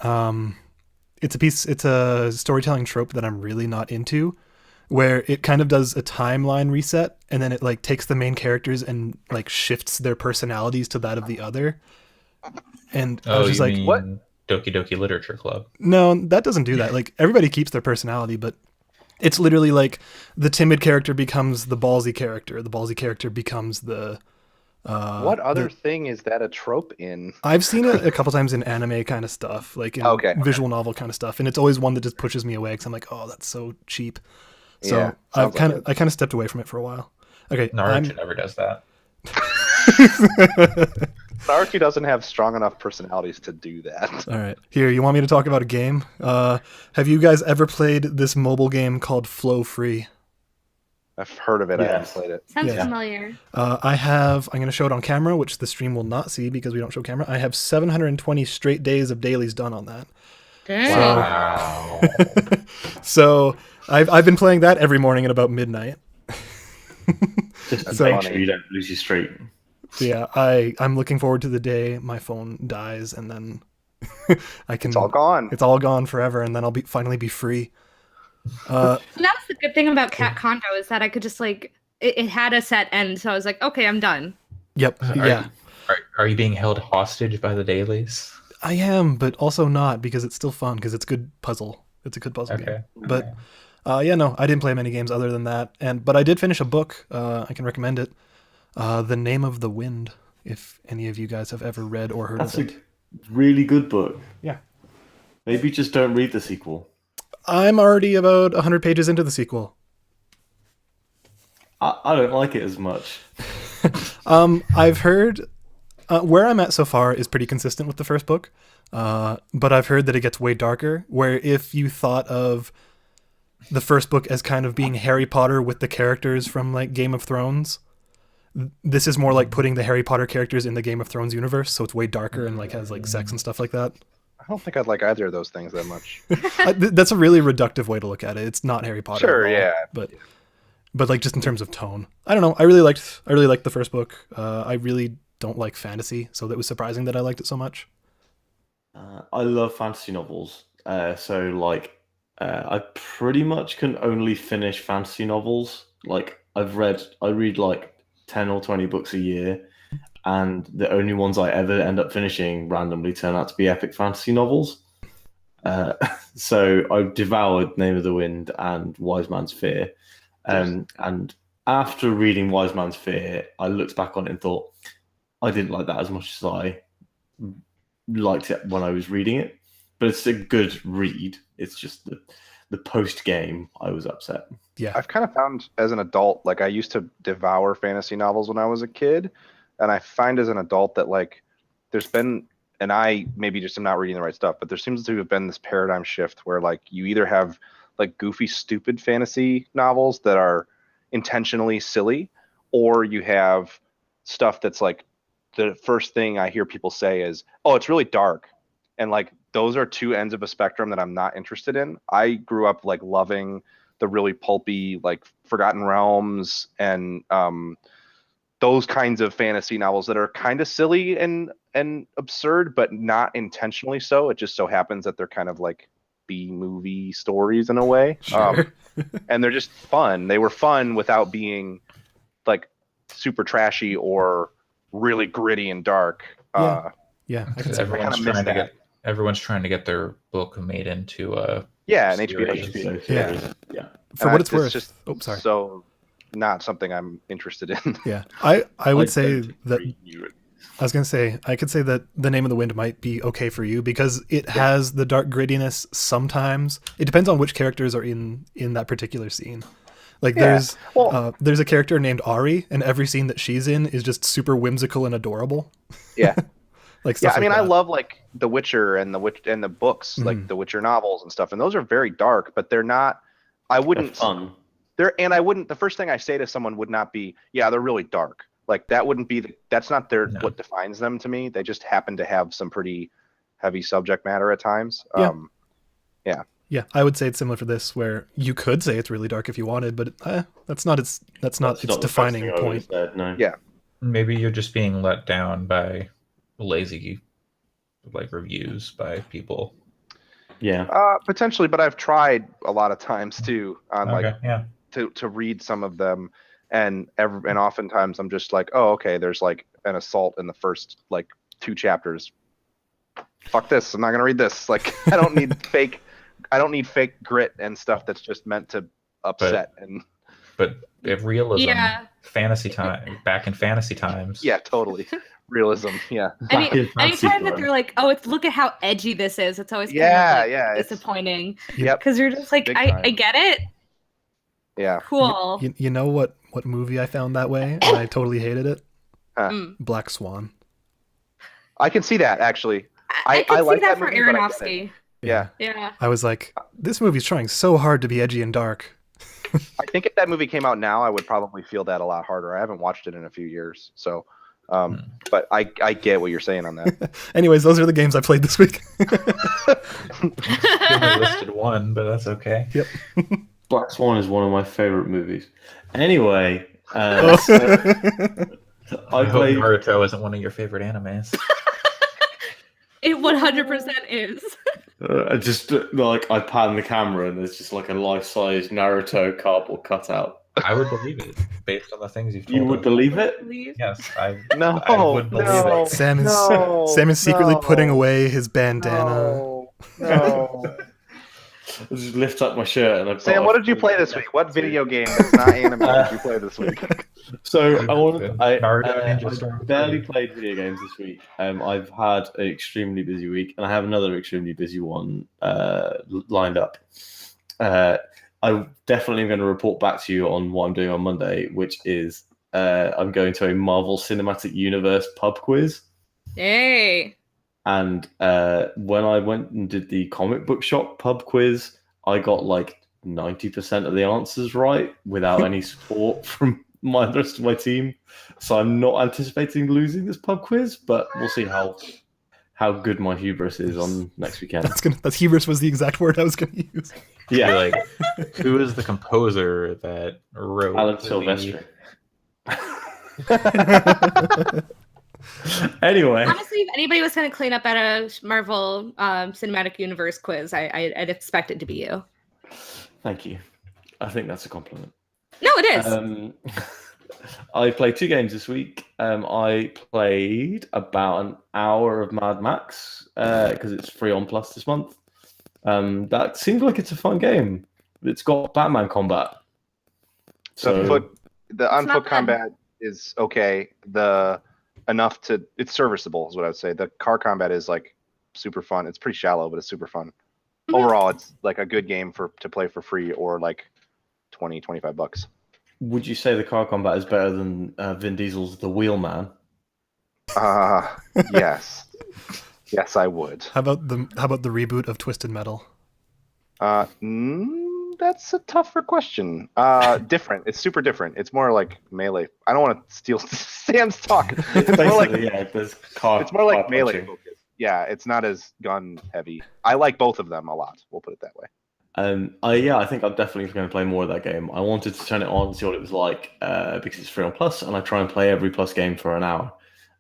it's a storytelling trope that I'm really not into, where it kind of does a timeline reset and then it takes the main characters and shifts their personalities to that of the other. And I was just like, what? Doki Doki Literature Club. no, that doesn't do that. Everybody keeps their personality, but it's literally the timid character becomes the ballsy character. The ballsy character becomes the What other thing is that a trope in? I've seen it a couple times in anime kind of stuff, in visual novel kind of stuff, and it's always one that just pushes me away because I'm like, oh, that's so cheap. So Yeah, I sounds kind of stepped away from it for a while. Okay, Naruto never does that. Naruto doesn't have strong enough personalities to do that. All right, here, you want me to talk about a game? Have you guys ever played this mobile game called Flow Free? I've heard of it. I haven't Yes. played it. Sounds Yeah. familiar. I'm going to show it on camera, which the stream will not see because we don't show camera. I have 720 straight days of dailies done on that. Dang. Wow. So I've been playing that every morning at about midnight. Just to That's make funny. sure you don't lose your streak. Yeah, I'm looking forward to the day my phone dies and then I can. It's all gone. It's all gone forever, and then I'll finally be free. And that's the good thing about Cat Condo is that I could just it had a set end, so I was like, okay, I'm done. Yep. Yeah, Are you being held hostage by the dailies? I am, but also not because it's still fun because it's good puzzle. It's a good puzzle game. Okay. But yeah, no, I didn't play many games other than that, but I did finish a book. I can recommend it. The Name of the Wind. If any of you guys have ever read or heard of it. Really good book. Yeah. Maybe just don't read the sequel. I'm already about 100 pages into the sequel. I don't like it as much. I've heard where I'm at so far is pretty consistent with the first book, but I've heard that it gets way darker. Where if you thought of the first book as kind of being Harry Potter with the characters from like Game of Thrones, this is more like putting the Harry Potter characters in the Game of Thrones universe, so it's way darker and like has like sex and stuff like that. I don't think I'd like either of those things that much. That's a really reductive way to look at it. It's not Harry Potter. Sure, at all, yeah. but like just in terms of tone, I don't know. I really liked the first book. I really don't like fantasy, so that was surprising that I liked it so much. I love fantasy novels. So like, I pretty much can only finish fantasy novels. Like I read like 10 or 20 books a year, and the only ones I ever end up finishing randomly turn out to be epic fantasy novels. Uh, so I've devoured Name of the Wind and Wise Man's Fear. And after reading Wise Man's Fear, I looked back on it and thought, I didn't like that as much as I liked it when I was reading it. But it's a good read. It's just the post game I was upset. Yeah, I've kind of found as an adult, like I used to devour fantasy novels when I was a kid, and I find as an adult that like there's been, and I maybe just am not reading the right stuff, but there seems to have been this paradigm shift where like you either have like goofy, stupid fantasy novels that are intentionally silly, or you have stuff that's like the first thing I hear people say is, "Oh, it's really dark," and like those are two ends of a spectrum that I'm not interested in. I grew up like loving the really pulpy, like Forgotten Realms and those kinds of fantasy novels that are kind of silly and absurd, but not intentionally so. It just so happens that they're kind of like B movie stories in a way. Sure. And they're just fun. They were fun without being like super trashy or really gritty and dark. Yeah, I can Because see I everyone's kinda miss trying to that. everyone's trying to get their book made into a Yeah, an series. HBO. HBO Yeah. series. Yeah. for And what it's it's worth. just Oh, sorry. so not something I'm interested in. Yeah, I would say don't that read you. I was gonna say I could say that The Name of the Wind might be okay for you because it has the dark grittiness sometimes. It depends on which characters are in that particular scene. Like Yeah. Well, there's a character named Ari, and every scene that she's in is just super whimsical and adorable. yeah. Like Yeah, stuff I mean, like I that. love like The Witcher and the books, like Mhm. the Witcher novels and stuff, and those are very dark, but they're not. I They're wouldn't. fun. I wouldn't. The first thing I say to someone would not be, "Yeah, they're really dark." Like that wouldn't be. That's not No. what defines them to me. They just happen to have some pretty heavy subject matter at times. Yeah. Yeah, I would say it's similar for this, where you could say it's really dark if you wanted, but that's not its That's its not the first defining thing I would've point. said, no. Yeah. Maybe you're just being let down by lazy like reviews by people. Yeah. Potentially, but I've tried a lot of times too on like Yeah. to read some of them, and oftentimes I'm just like, oh, okay, there's like an assault in the first like 2 chapters. Fuck this! I'm not gonna read this. Like, I don't need fake grit and stuff that's just meant to upset. But if realism, Yeah. fantasy time, back in fantasy times. Yeah, totally. Realism. Yeah. Back in fantasy Anytime that time. they're like, "Oh, look at how edgy this is," it's always kind Yeah, of like yeah, it's- disappointing Yep. because you're just like, Big I time. get it, Yeah. cool. You know what movie I found that way and I totally hated it? Mm. Black Swan. I can see that actually. I can see like that that for movie, but I get Aronofsky. Yeah. Yeah. I was like, this movie's trying so hard to be edgy and dark. I think if that movie came out now, I would probably feel that a lot harder. I haven't watched it in a few years, so. But I get what you're saying on that. Anyways, those are the games I played this week. You only listed one, but that's okay. Yep. Black Swan is one of my favorite movies. Anyway, Oh. so I I hope played. Naruto isn't one of your favorite animes. It 100% is. I just like I pan the camera and there's just like a life-size Naruto cardboard cutout. I would believe it based on the things you've told You would us. believe it? Yes, I No, I would believe no. it. Sam is No, Sam is secretly no. putting away his bandana. No. I just lift up my shirt and I've Sam, got what did you play this week? What video game that's not anime did you play this week? So Naruto Ninja I Storm barely 3. played video games this week. I've had an extremely busy week, and I have another extremely busy one lined up. I definitely am going to report back to you on what I'm doing on Monday, which is I'm going to a Marvel Cinematic Universe pub quiz. Hey. And when I went and did the comic book shop pub quiz, I got like 90% of the answers right without any support from the rest of my team. So I'm not anticipating losing this pub quiz, but we'll see how good my hubris is on next weekend. That's hubris was the exact word I was gonna use. Yeah, Like, who is the composer that wrote Alan the- Silvestri. Anyway, Honestly, if anybody was going to clean up at a Marvel Cinematic Universe quiz, I'd expect it to be you. thank you. I think that's a compliment. No, it is. I played 2 games this week. I played about an hour of Mad Max because it's free on Plus this month. That seems like it's a fun game. It's got Batman combat. So The on foot combat is okay. It's serviceable is what I would say. The car combat is like super fun. It's pretty shallow, but it's super fun. Mhm. Overall, it's like a good game to play for free or like $20-$25. would you say the car combat is better than Vin Diesel's The Wheelman? Yes. Yes, I would. How about the reboot of Twisted Metal? That's a tougher question. Different. It's super different. It's more like melee. I don't want to steal Sam's talk. It's It's more like there's car. it's more like car melee punching. focused. Yeah, it's not as gun heavy. I like both of them a lot. We'll put it that way. I think I'm definitely going to play more of that game. I wanted to turn it on and see what it was like because it's free on Plus, and I try and play every Plus game for an hour,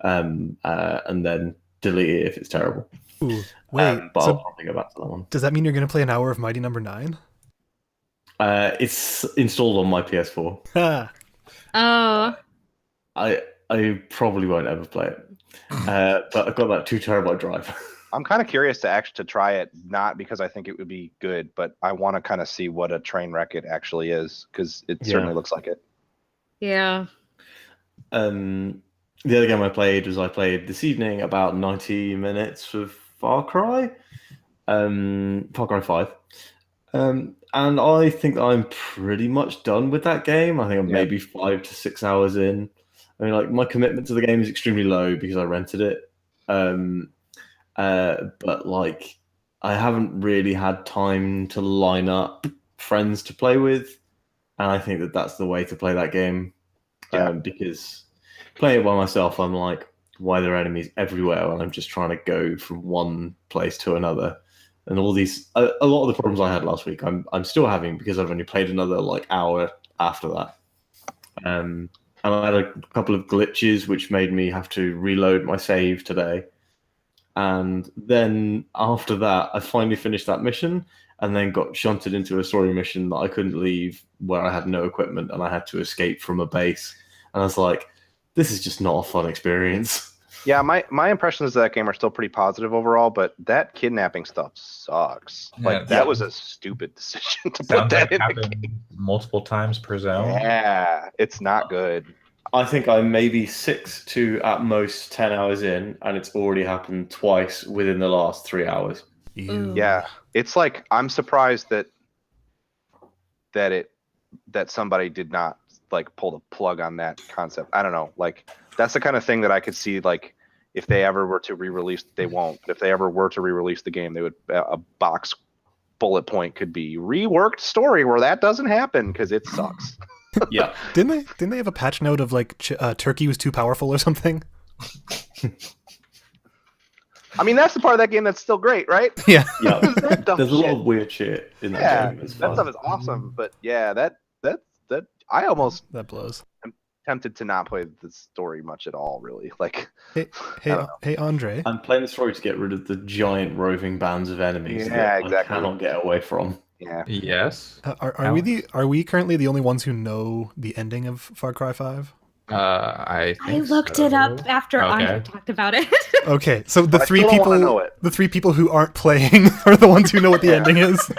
and then delete it if it's terrible. Ooh, wait. But So I'll probably go back to that one. does that mean you're gonna play an hour of Mighty Number 9? It's installed on my PS4. Ha! Oh. I probably won't ever play it, but I've got that 2 terabyte drive. I'm kind of curious to try it, not because I think it would be good, but I want to kind of see what a train wreck it actually is, because it certainly looks like it. Yeah. The other game I played this evening about 90 minutes of Far Cry 5. And I think I'm pretty much done with that game. I think I'm maybe 5 to 6 hours in. I mean, like, my commitment to the game is extremely low because I rented it. But like, I haven't really had time to line up friends to play with, and I think that's the way to play that game. Because playing it by myself, I'm like, why are there enemies everywhere? And I'm just trying to go from one place to another. And all these, a lot of the problems I had last week, I'm still having because I've only played another like hour after that. And I had a couple of glitches which made me have to reload my save today. And then after that, I finally finished that mission and then got shunted into a story mission that I couldn't leave, where I had no equipment and I had to escape from a base. And I was like, this is just not a fun experience. Yeah, my impressions of that game are still pretty positive overall, but that kidnapping stuff sucks. Like, that was a stupid decision to put that in the game. Multiple times per zone. Yeah, it's not good. I think I'm maybe 6 to at most 10 hours in, and it's already happened twice within the last 3 hours. Ooh. Yeah, it's like, I'm surprised that somebody did not like pull the plug on that concept. I don't know. Like, that's the kind of thing that I could see, like, if they ever were to re-release, they won't. But if they ever were to re-release the game, they would, a box bullet point could be reworked story where that doesn't happen because it sucks. Yeah. Didn't they have a patch note of like Turkey was too powerful or something? I mean, that's the part of that game that's still great, right? Yeah. Yeah. That dumb There's a lot shit. of weird shit in that Yeah, game. It's that fun. stuff is awesome. But yeah, that I almost That blows. tempted to not play the story much at all, really. Like, Hey, Andre. I'm playing the story to get rid of the giant roving bands of enemies Yeah, that exactly. I cannot get away from. yeah. Yes. Are we currently the only ones who know the ending of Far Cry 5? I I think looked it up so. after Okay. Andre talked about it. Okay, so the But I three still don't wanna people, know it. the three people who aren't playing are the ones who know what the Yeah. ending is.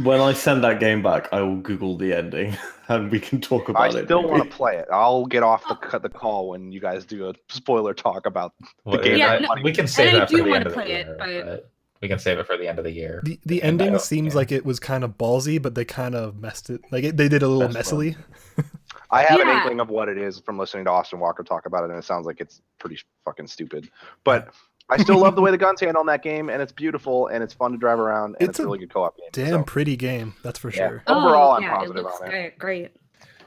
When I send that game back, I will Google the ending and we can talk I about it. still want to maybe. play it. I'll get off the call when you guys do a spoiler talk about Well, game. Yeah, that no, money we can makes. save and I that for do the wanna end of the play it, year, but- we can save it for the end of the year. The And I ending don't- seems yeah. like it was kind of ballsy, but they kind of messed it. Like they did a little Best one. messily. I have an Yeah. inkling of what it is from listening to Austin Walker talk about it, and it sounds like it's pretty fucking stupid. But I still love the way the guns handle in that game, and it's beautiful, and it's fun to drive around, and It's it's a a really good co-op game. Damn so, pretty game, that's for yeah. sure. Overall, I'm it positive looks on it. great.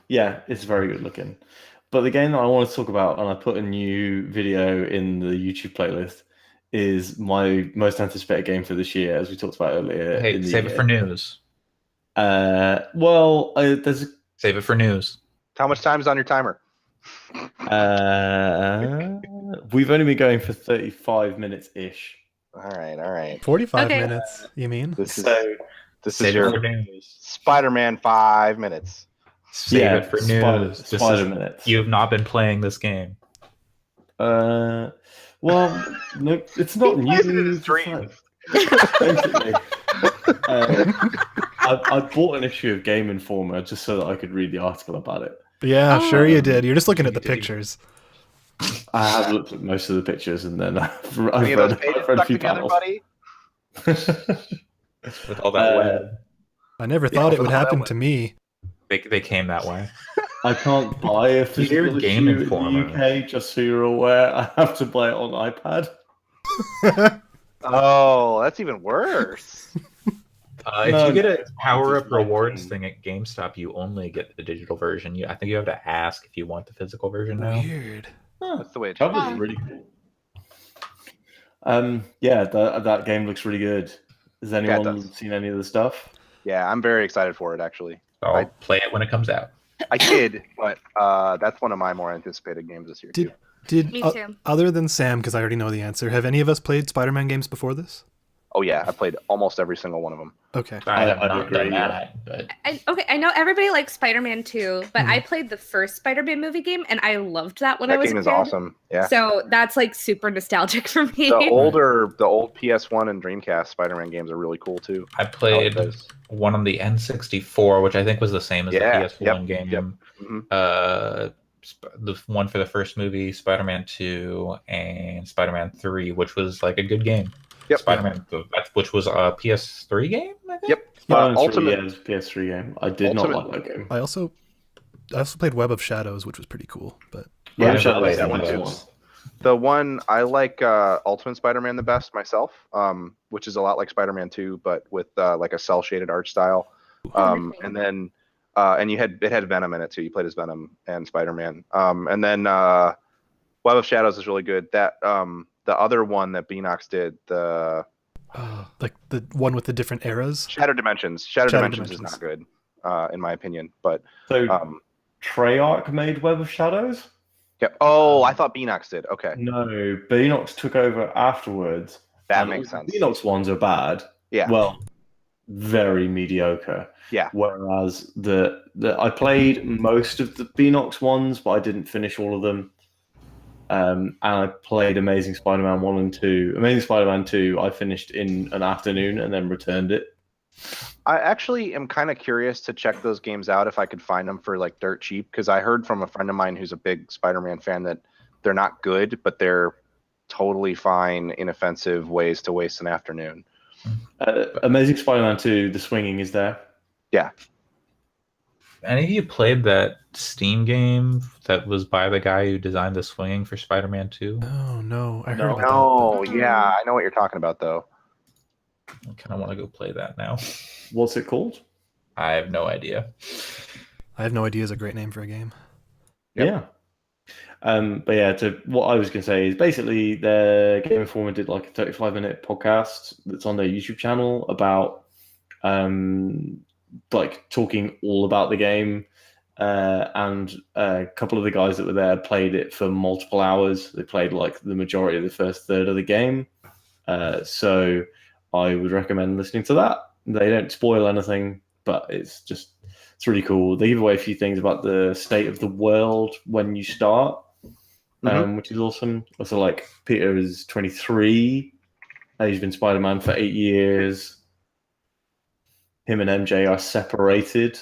Yeah, it's very good looking. But the game that I want to talk about, and I put a new video in the YouTube playlist, is my most anticipated game for this year, as we talked about earlier. Hey, in the save it for news. There's Save it for news. How much time is on your timer? we've only been going for 35 minutes ish. All right. 45 Okay. minutes, you mean? This is So your Save it for news. Spider-Man 5 minutes. Save it for news. Spider minutes. You have not been playing this game. Well, no, it's He not plays it in news. his dreams. Basically, I bought an issue of Game Informer just so that I could read the article about it. Yeah, sure you Um, did. You're just looking at the you did. pictures. I have looked at most of the pictures and then I've Any of those read pages a stuck few together, panels. buddy? With all that web. I never thought it would well, that happen way. to me. They came that way. I can't buy a physical Dear Game issue in Informer. the UK, just so you're aware. I have to buy it on iPad. Oh, that's even worse. If No, you get no, a it's fine, power it's up rewards 19. thing at GameStop, you only get the digital version. I think you have to ask if you want the physical version now. Weird. That's the way it That should be. was really cool. Yeah, that game looks really good. Has anyone does. seen any of the stuff? Yeah, I'm very excited for it, actually. I'll play it when it comes out. I did, but that's one of my more anticipated games this year, too. Did Me too. other than Sam, because I already know the answer, have any of us played Spider-Man games before this? Oh, yeah, I played almost every single one of them. Okay. I have I'd not agree, done yeah. that, but I know everybody likes Spider-Man 2, but I played the first Spider-Man movie game and I loved that when I That was game a is kid. awesome. Yeah. So that's like super nostalgic for me. The old PS1 and Dreamcast Spider-Man games are really cool, too. I I like played those. one on the N64, which I think was the same as Yeah, the PS1 game. yep. Mhm. The one for the first movie, Spider-Man 2, and Spider-Man 3, which was like a good game. Yep. Spider-Man, which was a PS3 game, I think? Yep. Ultimate Ultimate. PS3 game. I did not Ultimate- like that game. I also played Web of Shadows, which was pretty cool. But Yeah, Web of I Shadows played is that the one best too. one. The one I like Ultimate Spider-Man the best myself, which is a lot like Spider-Man 2, but with like a cell shaded art style. And then and it had Venom in it too. You played as Venom and Spider-Man. And then Web of Shadows is really good. That the other one that Beanox did, the like the one with the different eras. Shattered Dimensions. Shattered Dimensions is not good, in my opinion. But So Treyarch made Web of Shadows? yeah. Oh, I thought Beanox did. Okay, No, Beanox took over afterwards. that and makes sense. The Beanox ones are bad. Yeah. Well, very mediocre. Yeah. Whereas I played most of the Beanox ones, but I didn't finish all of them. And I played Amazing Spider-Man 1 and 2. Amazing Spider-Man 2, I finished in an afternoon and then returned it. I actually am kind of curious to check those games out if I could find them for like dirt cheap, because I heard from a friend of mine who's a big Spider-Man fan that they're not good, but they're totally fine, inoffensive ways to waste an afternoon. Amazing Spider-Man 2, the swinging is there. Yeah. Any of you played that Steam game that was by the guy who designed the swinging for Spider-Man 2? Oh no, I heard No. about that. Oh, yeah, I know what you're talking about though. I kind of want to go play that now. What's it called? I have no idea. I have no idea is a great name for a game. Yep. Yeah. But yeah, to what I was going to say is basically the Game Informer did like a 35-minute podcast that's on their YouTube channel about like talking all about the game. And a couple of the guys that were there played it for multiple hours. They played like the majority of the first third of the game. So I would recommend listening to that. They don't spoil anything, but it's just It's really cool. They give away a few things about the state of the world when you start, which is awesome. Also, like Peter is 23. He's been Spider-Man for 8 years. Him and MJ are separated,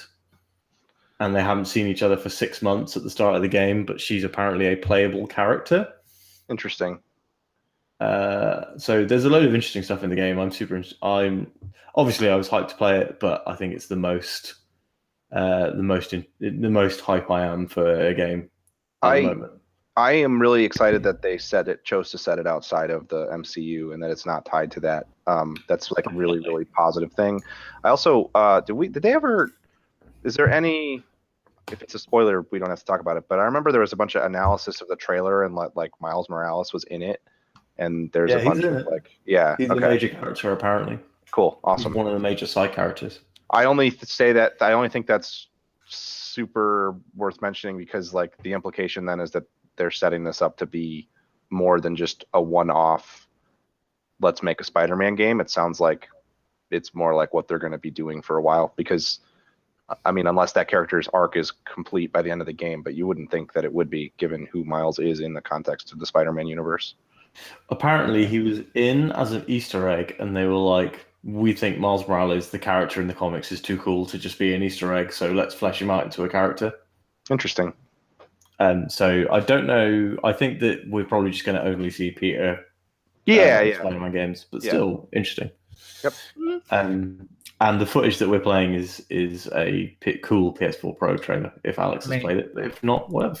and they haven't seen each other for 6 months at the start of the game. But she's apparently a playable character. Interesting. So there's a load of interesting stuff in the game. I'm obviously I was hyped to play it, but I think it's the most hype I am for a game at the moment. I am really excited that they chose to set it outside of the MCU and that it's not tied to that. That's like a really, really positive thing. I also did they ever? Is there any? If it's a spoiler, we don't have to talk about it. But I remember there was a bunch of analysis of the trailer and like Miles Morales was in it, and there's a bunch of he's a major character apparently. Cool, awesome. He's one of the major side characters. I only think that's super worth mentioning because like the implication then is that they're setting this up to be more than just a one-off. Let's make a Spider-Man game. It sounds like it's more like what they're going to be doing for a while because, I mean, unless that character's arc is complete by the end of the game, but you wouldn't think that it would be given who Miles is in the context of the Spider-Man universe. Apparently, he was in as an Easter egg, and they were like, we think Miles Morales, the character in the comics, is too cool to just be an Easter egg, so let's flesh him out into a character. Interesting. So I don't know. I think that we're probably just going to only see Peter. Spider-Man games, but still interesting. Yep. And the footage that we're playing is a cool PS4 Pro trailer. If Alex has played it, but if not, whatever.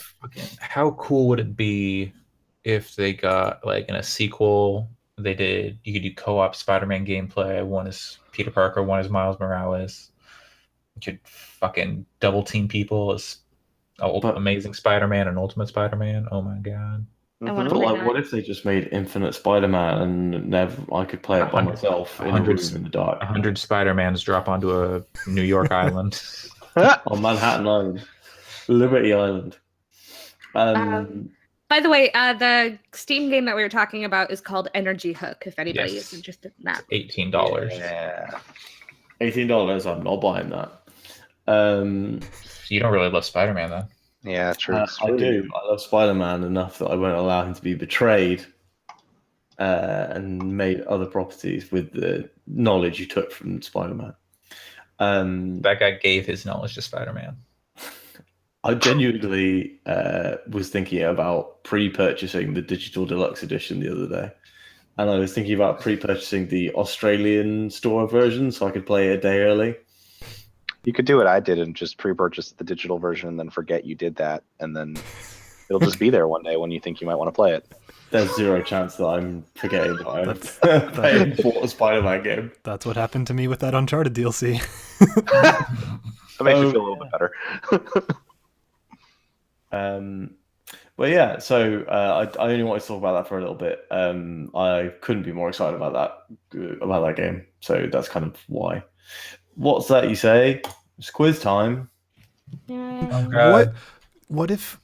How cool would it be if they got like in a sequel? You could do co-op Spider-Man gameplay. One is Peter Parker, one is Miles Morales. You could fucking double team people as Amazing Spider-Man and Ultimate Spider-Man. Oh my god! But like, what if they just made Infinite Spider-Man and I could play it by myself in a room in the dark? 100 Spider-Mans drop onto a New York island. On Manhattan Island, Liberty Island. By the way, the Steam game that we were talking about is called Energy Hook. If anybody is interested in that, $18. Yeah, $18. I'm not buying that. You don't really love Spider-Man, then? Yeah, true. I do. I love Spider-Man enough that I won't allow him to be betrayed and made other properties with the knowledge you took from Spider-Man. That guy gave his knowledge to Spider-Man. I genuinely was thinking about pre-purchasing the Digital Deluxe Edition the other day. And I was thinking about pre-purchasing the Australian store version so I could play it a day early. You could do what I did and just pre-purchase the digital version and then forget you did that. And then it'll just be there one day when you think you might want to play it. There's zero chance that I'm forgetting that I'm paying for a Spider-Man game. That's what happened to me with that Uncharted DLC. That makes me feel a little bit better. Well, yeah, so I only wanted to talk about that for a little bit. I couldn't be more excited about that game. So that's kind of why. What's that you say? It's quiz time. What if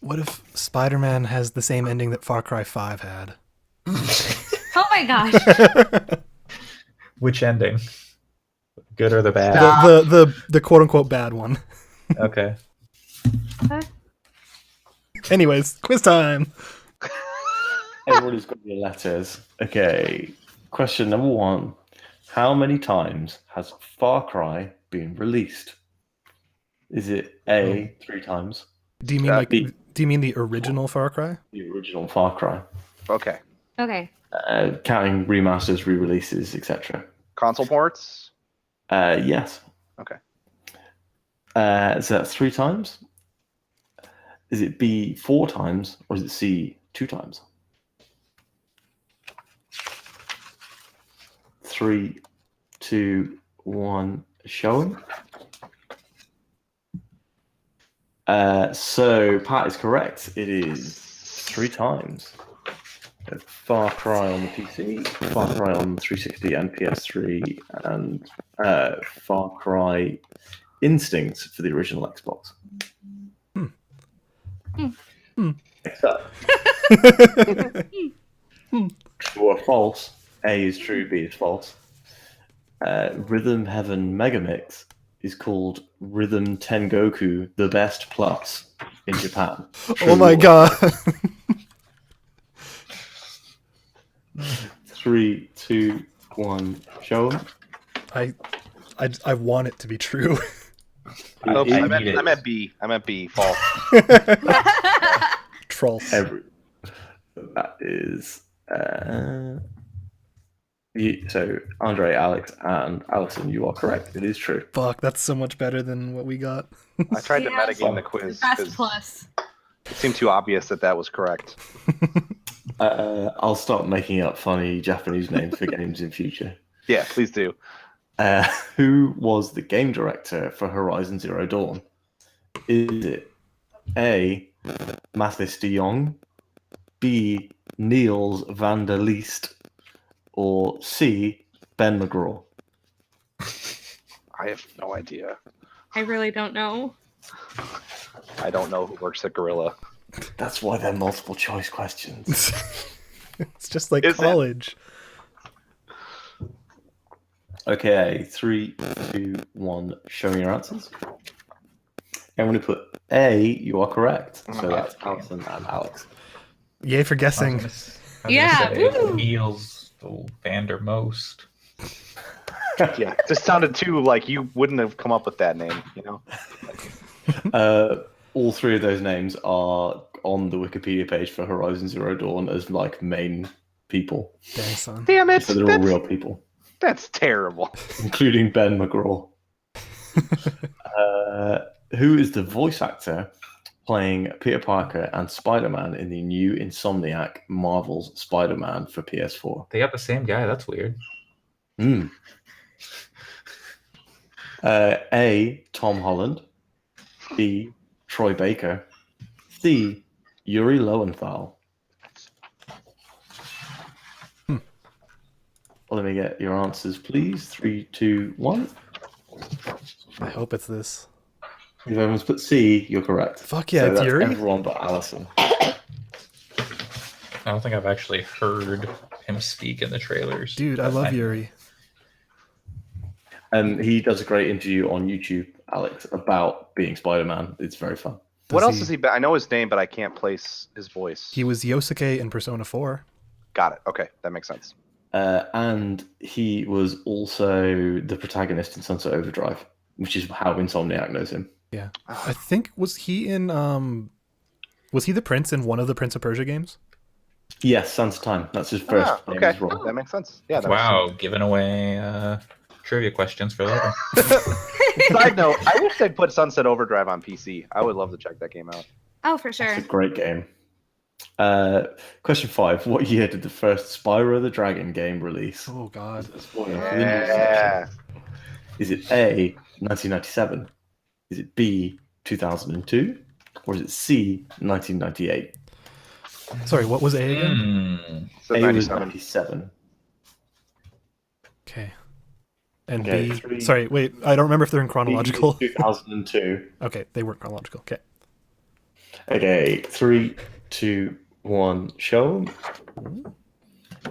Spider-Man has the same ending that Far Cry 5 had? Oh my gosh. Which ending? Good or the bad? The quote unquote bad one. Okay. Anyways, quiz time. Everybody's got your letters. Okay. Question number 1. How many times has Far Cry been released? Is it A, 3 times? Do you mean do you mean the original Far Cry? The original Far Cry. Okay. Okay. Counting remasters, re-releases, etc. Console ports? Yes. Okay. Is that 3 times? Is it B, 4 times? Or is it C, 2 times? 3, 2, 1, showing. So Pat is correct. It is 3 times. Far Cry on the PC, Far Cry on 360 and PS3, and Far Cry Instinct for the original Xbox. True or false? A is true, B is false. Rhythm Heaven Megamix is called Rhythm Tengoku, the best plus in Japan. Oh my god. 3, 2, 1, show 'em. I want it to be true. Oops, I I need it. meant B. I meant B. False. Trolls. That is so Andre, Alex, and Allison, you are correct. It is true. Fuck, that's so much better than what we got. I tried to Yeah. metagame the quiz Best because plus. it seemed too obvious that was correct. I'll start making up funny Japanese names for games in future. Yeah, please do. Who was the game director for Horizon Zero Dawn? Is it A. Mathis de Jong, B. Niels van der Leest, or C. Ben McGraw? I have no idea. I really don't know. I don't know who works at Gorilla. That's why they're multiple choice questions. It's just like Is it? college. Okay, 3, 2, 1. Show me your answers. I'm going to put A. You are correct. So that's Allison and Alex. Yay for guessing. Yeah, woo. Niels Vandermost. Yeah, just sounded too like you wouldn't have come up with that name, you know? All three of those names are on the Wikipedia page for Horizon Zero Dawn as like main people. Dang, son. Damn it! So they're all real people, That's terrible. including Ben McGraw. Who is the voice actor playing Peter Parker and Spider-Man in the new Insomniac Marvel's Spider-Man for PS4? They got the same guy. That's weird. A. Tom Holland, B. Troy Baker, C. Yuri Lowenthal. Let me get your answers, please. 3, 2, 1. I hope it's this. If everyone's put C, you're correct. Fuck yeah, So it's that's Yuri. everyone but Allison. I don't think I've actually heard him speak in the trailers. Dude, I love Yuri. And he does a great interview on YouTube, Alex, about being Spider-Man. It's very fun. What else has he been? I know his name, but I can't place his voice. He was Yosuke in Persona 4. Got it. Okay, that makes sense. And he was also the protagonist in Sunset Overdrive, which is how Insomniac knows him. Yeah. I think was he the prince in one of the Prince of Persia games? Yes, Sands of Time. That's his first name Okay, as well. that makes sense. Yeah. That Wow, giving away trivia questions for later. Makes sense. Side note: I wish they'd put Sunset Overdrive on PC. I would love to check that game out. Oh, for sure. It's a great game. Question 5. What year did the first Spyro the Dragon game release? Oh god. Spoiler for the news section. Is it A, 1997? Is it B, 2002? Or is it C, 1998? Sorry, what was A again? So A was 97. 97. Okay. And Okay, B. 3. Sorry, wait. I don't remember if they're in chronological. B is 2002. Okay, they weren't chronological. Okay. Okay, 3, 2, 1, show.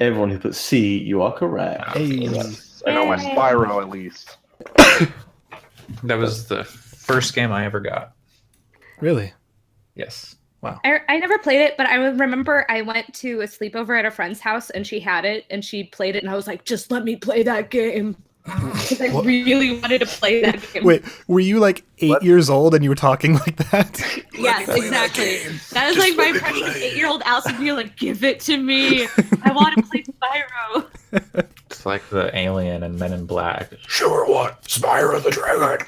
Everyone who put C, you are correct. Hey. I know my Yay. Spyro at least. That was the first game I ever got. Really? Yes. I never played it, but I remember I went to a sleepover at a friend's house and she had it and she played it and I was like, just let me play that game. Because I What? really wanted to play that game. Wait, were you like 8 years old and you were talking like that? Yes, exactly. That is like my precious 8-year-old Alice being like, give it to me. I want to play Spyro. It's like the alien and Men in Black. Sure, what? Spyro the Dragon.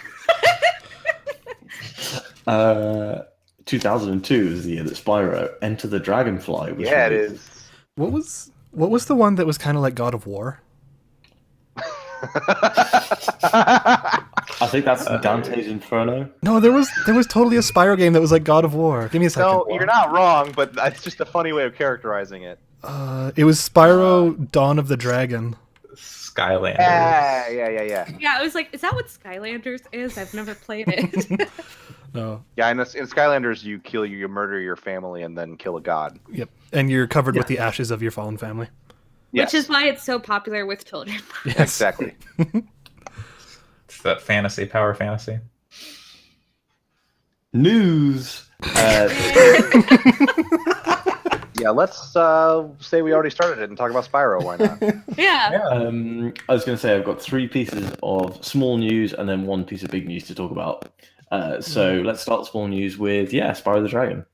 2002 is the year that Spyro Enter the Dragonfly was Yeah, it released. is. What was the one that was kind of like God of War? I think that's Dante's Inferno. No, there was totally a Spyro game that was like God of War. Give me a second. No, you're not wrong, but that's just a funny way of characterizing it. It was Spyro Dawn of the Dragon. Skylanders. Yeah. Yeah, I was like, is that what Skylanders is? I've never played it. No. Yeah, in Skylanders, you murder your family and then kill a god. Yep. And you're covered with the ashes of your fallen family. Yes, Which is why it's so popular with children. Yes. exactly. It's that fantasy, power fantasy. News. Yeah, let's say we already started it and talk about Spyro. Why not? Yeah. I was going to say I've got 3 pieces of small news and then 1 piece of big news to talk about. So let's start small news with Spyro the Dragon.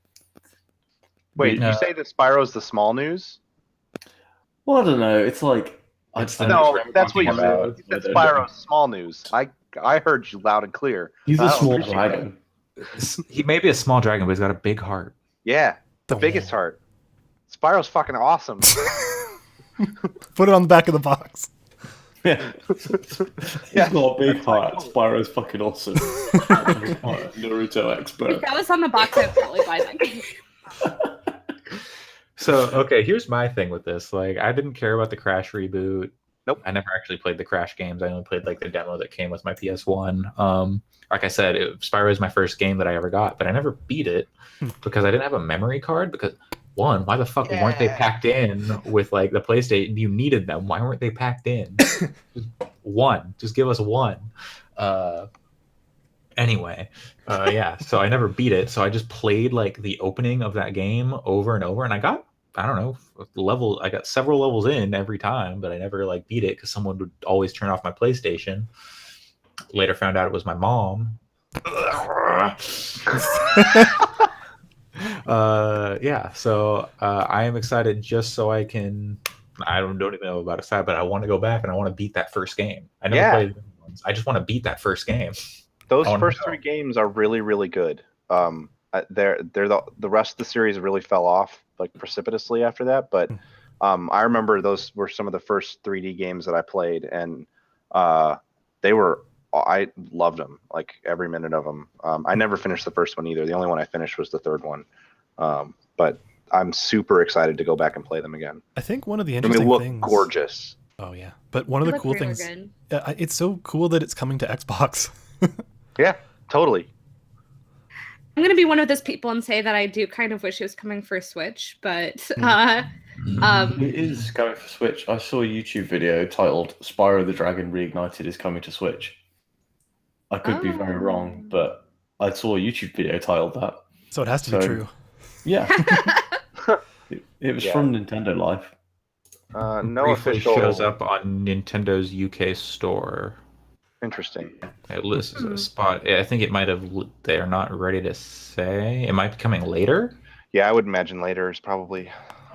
Wait, No. you say that Spyro's the small news? Well, I don't know. It's like It's the No, news we're that's what you talking said. about. You said Spyro's small news. I heard you loud and clear. He's I a don't small appreciate dragon. He may be a small dragon, but he's got a big heart. Yeah, the Oh. biggest heart. Spyro's fucking awesome. Put it on the back of the box. Yeah. He's got a big heart. Spyro's fucking awesome. Naruto expert. If that was on the box, I'd probably buy that game. So, okay, here's my thing with this. Like, I didn't care about the Crash reboot. Nope. I never actually played the Crash games. I only played like the demo that came with my PS1. Like I said, Spyro is my first game that I ever got, but I never beat it because I didn't have a memory card. Because one, why the fuck weren't they packed in with like the PlayStation? You needed them. Why weren't they packed in? Just give us one. Anyway, so I never beat it. So I just played like the opening of that game over and over, and I got several levels in every time, but I never like beat it because someone would always turn off my PlayStation. Later found out it was my mom. So I am excited just so I can. I don't even know about it, but I want to go back and I want to beat that first game. I never played the other ones. I just want to beat that first game. Those first 3 games are really, really good. They're the rest of the series really fell off like precipitously after that. But I remember those were some of the first 3D games that I played, and I loved them, like every minute of them. I never finished the first one either. The only one I finished was the 3rd one. But I'm super excited to go back and play them again. I think one of the And interesting they look things. gorgeous. Oh yeah, but one of They the look cool really things. good. It's so cool that it's coming to Xbox. Yeah, totally. I'm gonna be one of those people and say that I do kind of wish it was coming for Switch, but It is coming for Switch. I saw a YouTube video titled "Spyro the Dragon Reignited is coming to Switch." I could be very wrong, but I saw a YouTube video titled that. So it has to be true. Yeah, it was from Nintendo Life. No Briefly official. shows up on Nintendo's UK store. Interesting. It lists a spot. I think it might have. They're not ready to say. It might be coming later. Yeah, I would imagine later is probably.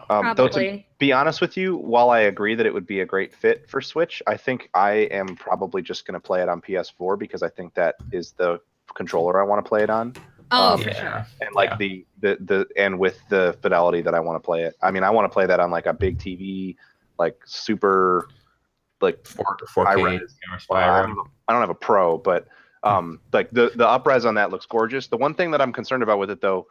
Though to be honest with you, while I agree that it would be a great fit for Switch, I think I am probably just going to play it on PS4 because I think that is the controller I want to play it on. for sure. And like the and with the fidelity that I want to play it. I mean, I want to play that on like a big TV, like super, like 4K. I don't have a Pro, but like the up-res on that looks gorgeous. The one thing that I'm concerned about with it, though,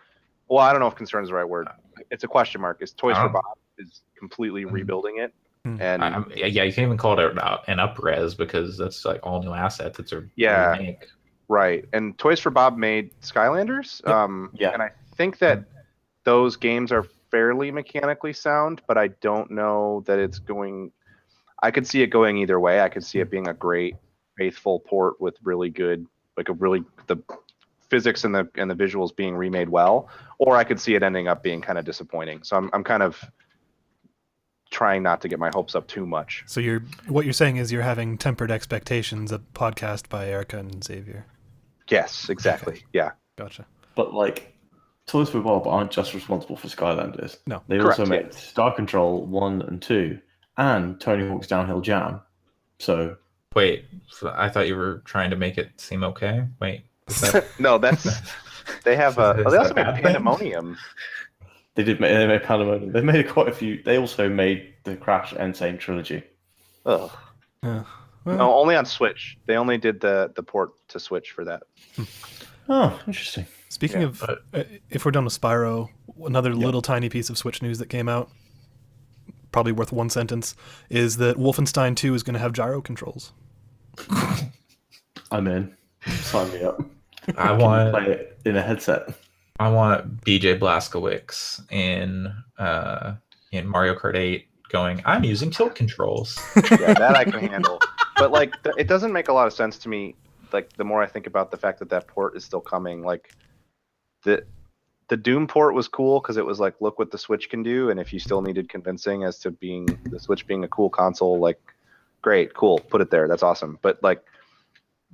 well, I don't know if concern is the right word. It's a question mark. Is Toys for Bob is completely rebuilding it, and you can't even call it an up-res because that's like all new assets. It's a remake. Right. And Toys for Bob made Skylanders. And I think that those games are fairly mechanically sound, but I don't know that it's going. I could see it going either way. I could see it being a great, faithful port with really good, like the physics and the visuals being remade well, or I could see it ending up being kind of disappointing. So I'm kind of trying not to get my hopes up too much. So what you're saying is you're having tempered expectations. A podcast by Erica and Xavier. Yes, exactly. Okay. Yeah. Gotcha. But like, Toys for Bob aren't just responsible for Skylanders. No. They also made Star Control 1 and 2 and Tony Hawk's Downhill Jam. So wait, I thought you were trying to make it seem okay. Wait, no, that's they have they also made Pandemonium. They made Pandemonium. They made quite a few. They also made the Crash Insane trilogy. Ugh. Yeah. Well, No, only on Switch. They only did the port to Switch for that. Oh, interesting. Speaking of, if we're done with Spyro, another little tiny piece of Switch news that came out, probably worth one sentence, is that Wolfenstein 2 is going to have gyro controls. I'm in. Sign me up. I want play it in a headset. I want BJ Blazkowicz in Mario Kart 8 going, I'm using tilt controls. Yeah, that I can handle. But like, it doesn't make a lot of sense to me. the more I think about the fact that that port is still coming, like the Doom port was cool because it was like, look what the Switch can do, and if you still needed convincing as to being the Switch being a cool console, like, great, cool, put it there, that's awesome. But like,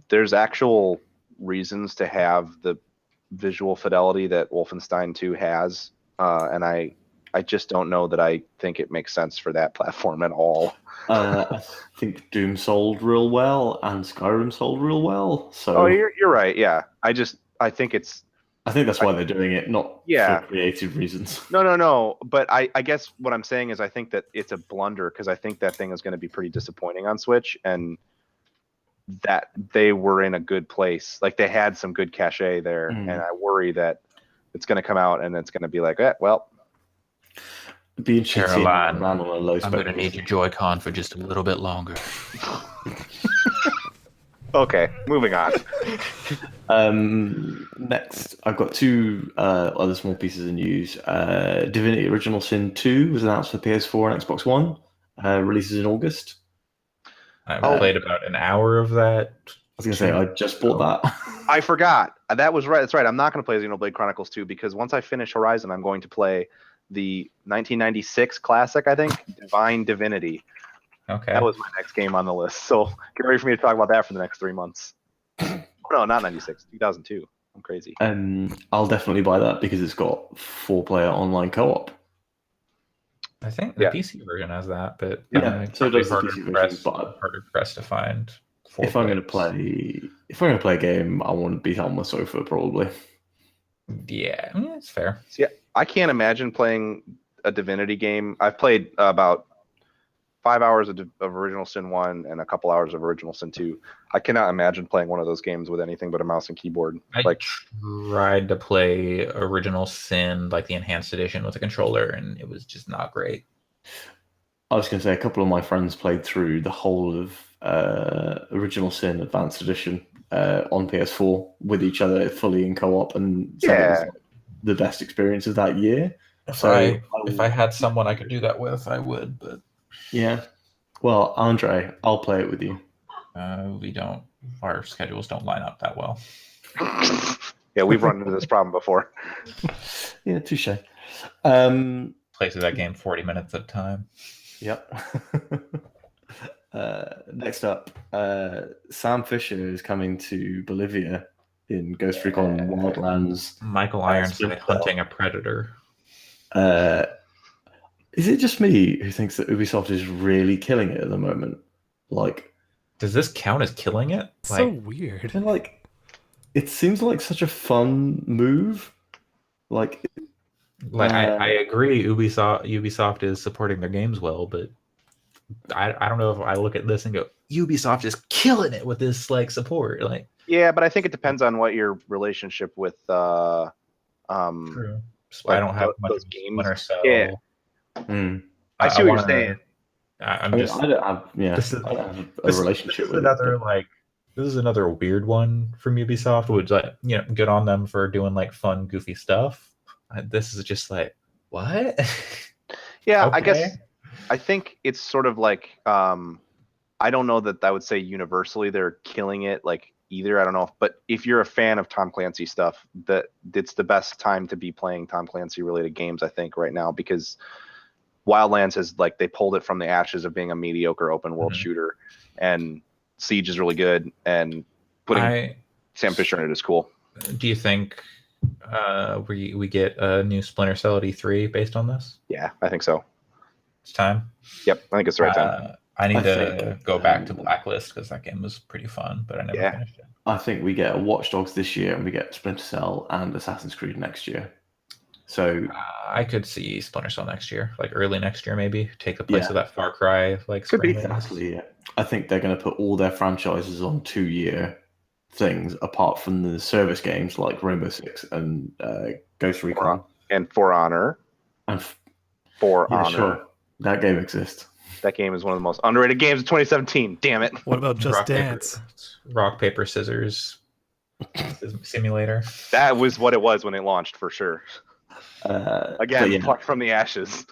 there's actual reasons to have the visual fidelity that Wolfenstein 2 has, and I just don't know that I think it makes sense for that platform at all. I think Doom sold real well and Skyrim sold real well. So Oh, you're right. Yeah, I think that's why they're doing it, not for creative reasons. No. But I guess what I'm saying is I think that it's a blunder because I think that thing is going to be pretty disappointing on Switch, and that they were in a good place. Like, they had some good cachet there, and I worry that it's going to come out and it's going to be like, well. Be interesting. Caroline, I'm going to need your Joy-Con for just a little bit longer. Okay, moving on. Next, I've got two other small pieces of news. Divinity Original Sin 2 was announced for PS4 and Xbox One. Releases in August. I played about an hour of that. I was going to say, I just bought that. I forgot. That was right. That's right. I'm not going to play Xenoblade Chronicles 2 because once I finish Horizon, I'm going to play the 1996 classic, I think, Divine Divinity. Okay. That was my next game on the list. So get ready for me to talk about that for the next 3 months. No, not 96, 2002. I'm crazy. I'll definitely buy that because it's got 4-player online co-op. I think the PC version has that, but so it does the PC version. But harder pressed to find. If I'm going to play a game, I want to be on my sofa probably. Yeah, it's fair. Yeah, I can't imagine playing a Divinity game. I've played about 5 hours of Original Sin 1 and a couple hours of Original Sin 2. I cannot imagine playing one of those games with anything but a mouse and keyboard. I tried to play Original Sin, like the Enhanced Edition, with a controller, and it was just not great. I was going to say, a couple of my friends played through the whole of Original Sin Advanced Edition on PS4 with each other fully in co-op, and said it was like the best experience of that year. If I had someone I could do that with, I would, but... Yeah. Well, Andre, I'll play it with you. Our schedules don't line up that well. Yeah, we've run into this problem before. Yeah, touche. Play through that game 40 minutes at a time. Yep. Next up, Sam Fisher is coming to Bolivia in Ghost Recon Wildlands. Michael Ironside hunting a predator. Is it just me who thinks that Ubisoft is really killing it at the moment? Like, does this count as killing it? So weird. And like, it seems like such a fun move. Like I agree. Ubisoft is supporting their games well, but I don't know if I look at this and go, Ubisoft is killing it with this like support. Like, yeah, but I think it depends on what your relationship with True. So I don't have much those games. Splinter Cell. Yeah. I see what you're saying. I don't have a relationship with it. This is another weird one from Ubisoft, which, like, good on them for doing like fun, goofy stuff. This is just like, what? Yeah, Okay. I think it's sort of like, I don't know that I would say universally they're killing it like either. I don't know, but if you're a fan of Tom Clancy stuff, that it's the best time to be playing Tom Clancy related games, I think, right now, because Wildlands has, like, they pulled it from the ashes of being a mediocre open world shooter, and Siege is really good, and putting Sam Fisher in it is cool. Do you think we get a new Splinter Cell E3 based on this? Yeah, I think so. It's time. Yep, I think it's the right time. I need to go back to Blacklist because that game was pretty fun, but I never finished it. I think we get Watch Dogs this year, and we get Splinter Cell and Assassin's Creed next year. So I could see Splinter Cell next year, like early next year, maybe take the place of that Far Cry. Like, could be exactly. Yeah. I think they're going to put all their franchises on 2-year things, apart from the service games like Rainbow Six and Ghost Recon and For Honor. And For Honor, sure, that game exists. That game is one of the most underrated games of 2017. Damn it! What about Just Dance? Rock, paper, scissors simulator. That was what it was when it launched, for sure. Again, apart from the ashes.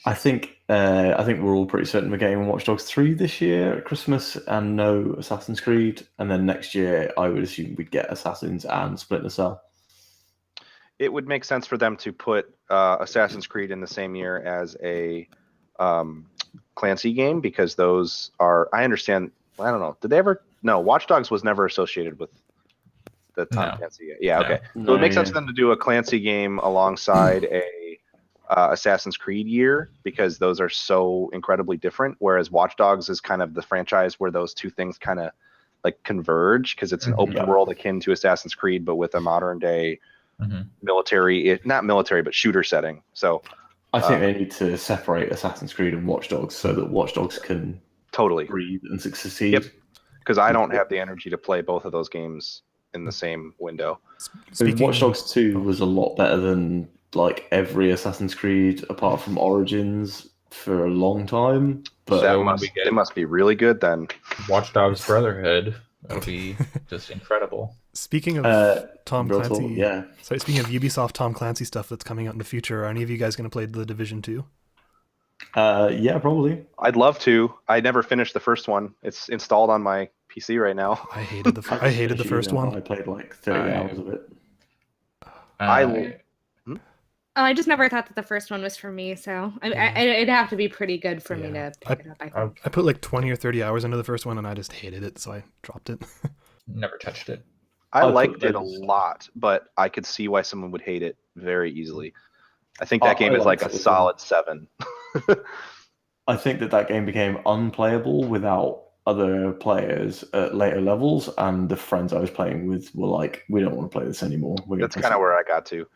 I think we're all pretty certain we're getting Watch Dogs 3 this year at Christmas and no Assassin's Creed. And then next year, I would assume we'd get Assassins and Splinter Cell. It would make sense for them to put Assassin's Creed in the same year as a Clancy game, because those are, I understand, I don't know, did they ever? No, Watch Dogs was never associated with the Tom No. Clancy. Yeah, No. okay. So No, it makes sense yeah. for them to do a Clancy game alongside a Assassin's Creed year, because those are so incredibly different. Whereas Watch Dogs is kind of the franchise where those two things kind of like converge, because it's an Mhm. open Yeah. world akin to Assassin's Creed, but with a modern day Mhm. military, not military, but shooter setting. So I think they need to separate Assassin's Creed and Watch Dogs so that Watch Dogs can totally, breathe and succeed. Yep. Because I don't have the energy to play both of those games in the same window. I mean, Speaking, Watch Dogs 2 was a lot better than like every Assassin's Creed apart from Origins for a long time. But That when must, we get- it must be really good then. Watch Dogs Brotherhood. That'll be just incredible. speaking of Tom real Clancy, talk, yeah. sorry, speaking of Ubisoft Tom Clancy stuff that's coming out in the future, are any of you guys going to play The Division 2? Yeah, probably. I'd love to. I never finished the first one. It's installed on my PC right now. I hated the first one. I played like 30 I- hours of it. I just never thought that the first one was for me, so it'd have to be pretty good for me to pick it up, I think. I put like 20 or 30 hours into the first one and I just hated it, so I dropped it. Never touched it. I I'll liked put it a those- lot, but I could see why someone would hate it very easily. I think that game I is like liked a it as well. solid 7. I think that game became unplayable without other players at later levels, and the friends I was playing with were like, "We don't want to play this anymore." That's kind of where I got to.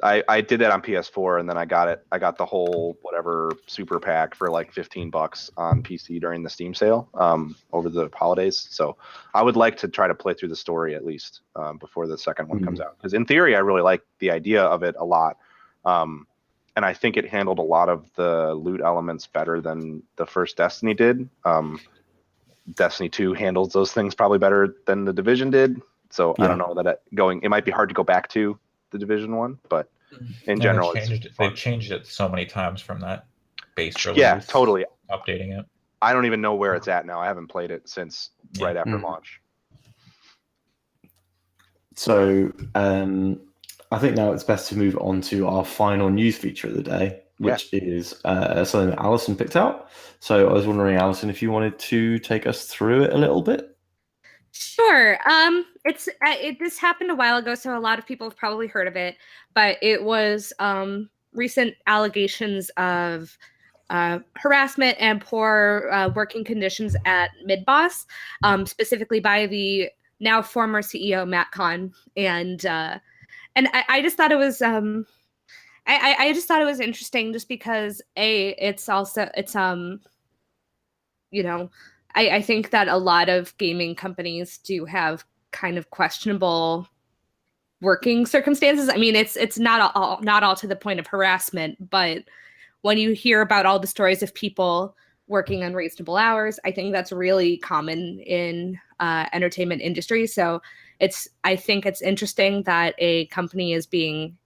I did that on PS4, and then I got the whole whatever super pack for like $15 on PC during the Steam sale over the holidays. So I would like to try to play through the story at least before the second one comes out, because in theory I really like the idea of it a lot, and I think it handled a lot of the loot elements better than the first Destiny did. Destiny 2 handles those things probably better than the Division did. So I don't know that it might be hard to go back to the Division 1, but in general, they've changed it so many times from that base release. Yeah, totally. Updating it. I don't even know where it's at now. I haven't played it since right after launch. So I think now it's best to move on to our final news feature of the day, which is something that Alison picked out. So I was wondering, Alison, if you wanted to take us through it a little bit. Sure. This happened a while ago, so a lot of people have probably heard of it. But it was recent allegations of harassment and poor working conditions at Midboss, specifically by the now former CEO Matt Kahn, and I just thought it was I just thought it was interesting, just because I think that a lot of gaming companies do have kind of questionable working circumstances. I mean, it's not all to the point of harassment, but when you hear about all the stories of people working unreasonable hours, I think that's really common in entertainment industry. So I think it's interesting that a company is being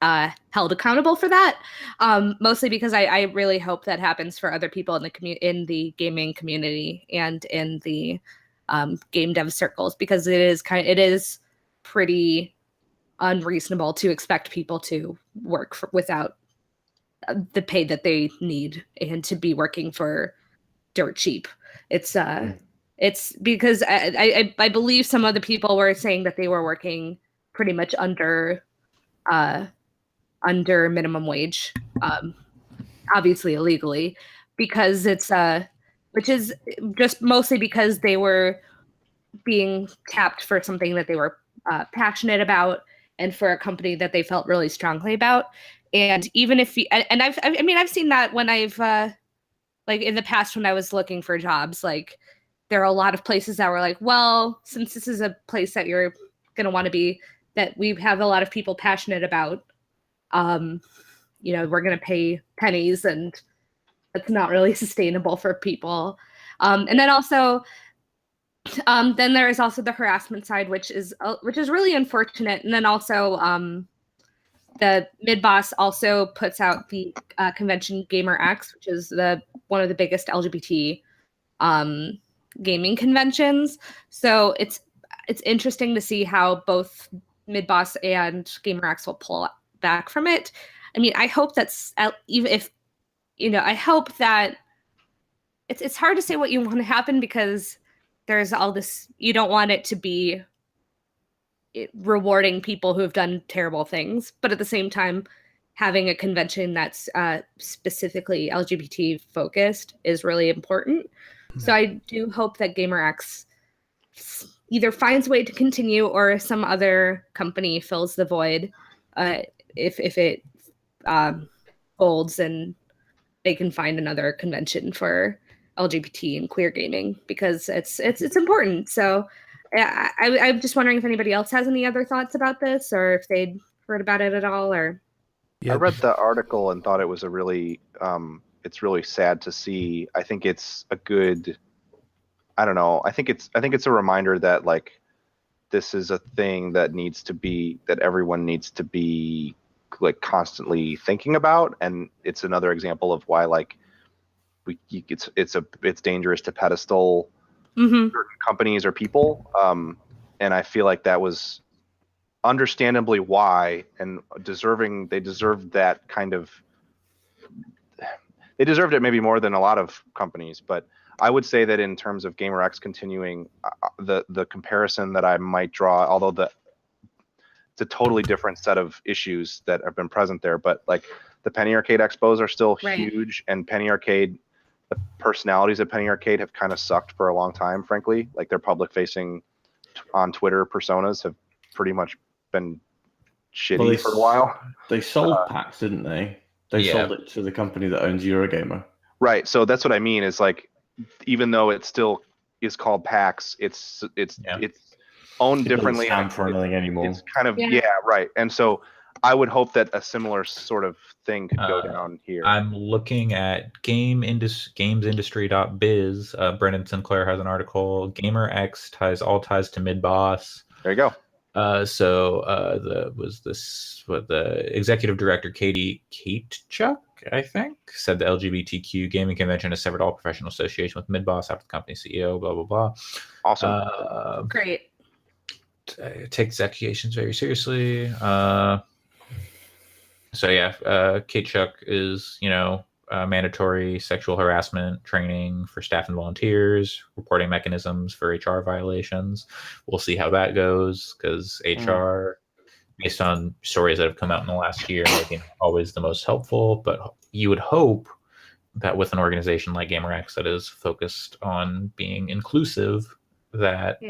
held accountable for that, mostly because I really hope that happens for other people in the gaming community and in the game dev circles, because it is pretty unreasonable to expect people to work without the pay that they need and to be working for dirt cheap. It's because I believe some of the people were saying that they were working pretty much under minimum wage, obviously illegally, because which is just mostly because they were being tapped for something that they were passionate about and for a company that they felt really strongly about. And even if I've seen that when I've like in the past when I was looking for jobs, like there are a lot of places that were like, well, since this is a place that you're going to want to be, that we have a lot of people passionate about, we're going to pay pennies, and that's not really sustainable for people. And then also, then there is also the harassment side, which is really unfortunate. And then also, the mid boss also puts out the convention Gamer X, which is one of the biggest LGBT gaming conventions. So it's interesting to see how both mid boss and Gamer X will pull back from it. I mean, I hope that's even if I hope that it's hard to say what you want to happen because there's all this. You don't want it to be rewarding people who have done terrible things, but at the same time, having a convention that's specifically LGBT focused is really important. So I do hope that GamerX either finds a way to continue or some other company fills the void if it folds and they can find another convention for LGBT and queer gaming because it's important. So I'm just wondering if anybody else has any other thoughts about this or if they'd heard about it at all. Or I read the article and thought it was a really it's really sad to see. I think it's a good I don't know. I think it's a reminder that like this is a thing that everyone needs to be like constantly thinking about, and it's another example of why like it's dangerous to pedestal certain companies or people, and I feel like that was understandably why, and they deserved that kind of, they deserved it maybe more than a lot of companies. But I would say that in terms of GamerX continuing, the comparison that I might draw, although it's a totally different set of issues that have been present there, but like the Penny Arcade expos are still huge, and Penny Arcade, the personalities of Penny Arcade have kind of sucked for a long time, frankly. Like their public facing on Twitter personas have pretty much been shitty for a while. They sold PAX, didn't they? They sold it to the company that owns Eurogamer. Right. So that's what I mean is like, even though it still is called PAX, it's owned differently. It doesn't stand for anything anymore. It's kind of right. And so I would hope that a similar sort of thing could go down here. I'm looking at gamesindustry.biz. Brendan Sinclair has an article. GamerX ties all ties to mid boss. There you go. The executive director Katie Chuck, I think, said the LGBTQ gaming convention has severed all professional association with mid boss after the company's CEO. Blah blah blah. Awesome. Great. Takes accusations very seriously. Kate Chuck is, mandatory sexual harassment training for staff and volunteers, reporting mechanisms for HR violations. We'll see how that goes because HR, based on stories that have come out in the last year, maybe not always the most helpful, but you would hope that with an organization like GamerX that is focused on being inclusive, that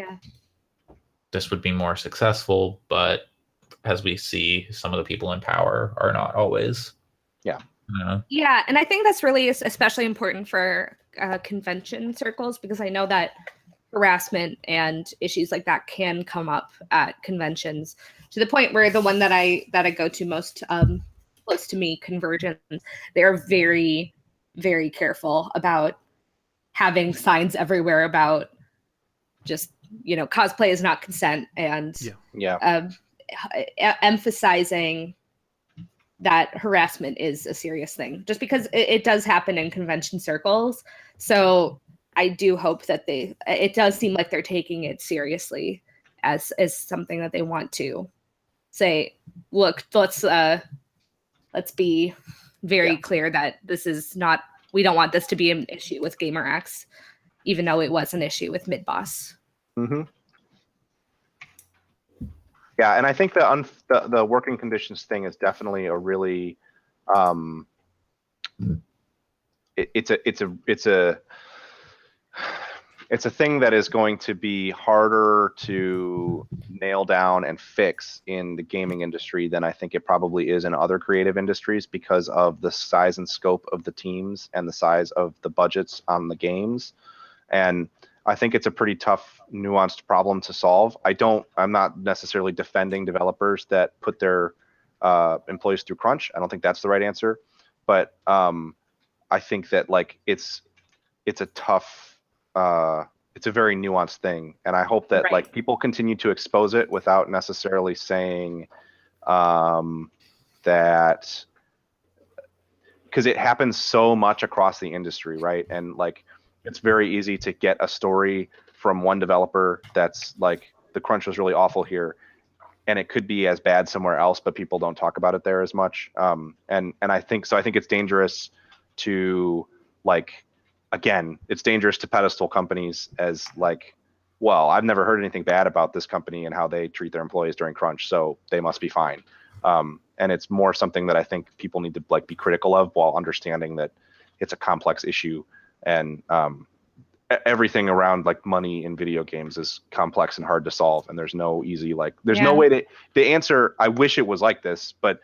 this would be more successful. But as we see, some of the people in power are not always. Yeah, and I think that's really especially important for convention circles because I know that harassment and issues like that can come up at conventions to the point where the one that I go to most close to me, Convergence, they're very, very careful about having signs everywhere about just cosplay is not consent and emphasizing that harassment is a serious thing just because it does happen in convention circles. So I do hope that it does seem like they're taking it seriously as something that they want to say, look, let's be very clear that this is not, we don't want this to be an issue with GamerX, even though it was an issue with Midboss. Mm-hmm. Yeah, and I think the working conditions thing is definitely a really it's a thing that is going to be harder to nail down and fix in the gaming industry than I think it probably is in other creative industries because of the size and scope of the teams and the size of the budgets on the games. And I think it's a pretty tough, nuanced problem to solve. I'm not necessarily defending developers that put their employees through crunch. I don't think that's the right answer. But I think that like it's a tough, it's a very nuanced thing. And I hope that like people continue to expose it without necessarily saying, that because it happens so much across the industry, right? And like it's very easy to get a story from one developer that's like the crunch was really awful here, and it could be as bad somewhere else, but people don't talk about it there as much. And I think so. I think it's dangerous to like, again, it's dangerous to pedestal companies as like, well, I've never heard anything bad about this company and how they treat their employees during crunch, so they must be fine. And it's more something that I think people need to like be critical of while understanding that it's a complex issue, and everything around like money in video games is complex and hard to solve, and there's no easy like there's no way to the answer. I wish it was like this, but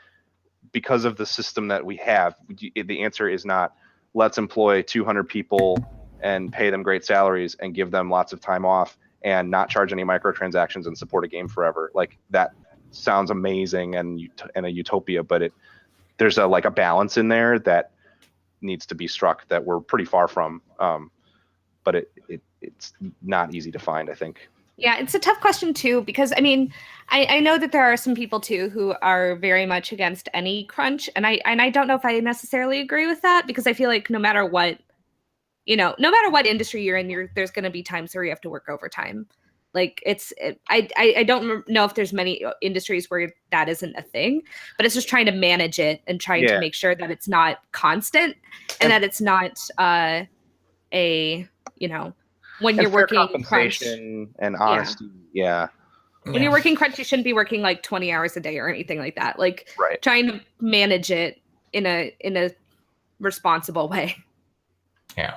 because of the system that we have, the answer is not let's employ 200 people and pay them great salaries and give them lots of time off and not charge any microtransactions and support a game forever. Like that sounds amazing and a utopia, but there's a balance in there that needs to be struck that we're pretty far from. But it's not easy to find, I think. Yeah, it's a tough question too, because I mean, I know that there are some people too who are very much against any crunch, and I don't know if I necessarily agree with that, because I feel like no matter what industry you're in, there's going to be times where you have to work overtime. Like I don't know if there's many industries where that isn't a thing, but it's just trying to manage it and trying to make sure that it's not constant and that it's not when you're working compensation crunch, and honesty. When you're working crunch, you shouldn't be working like 20 hours a day or anything like that. Like trying to manage it in a responsible way. Yeah.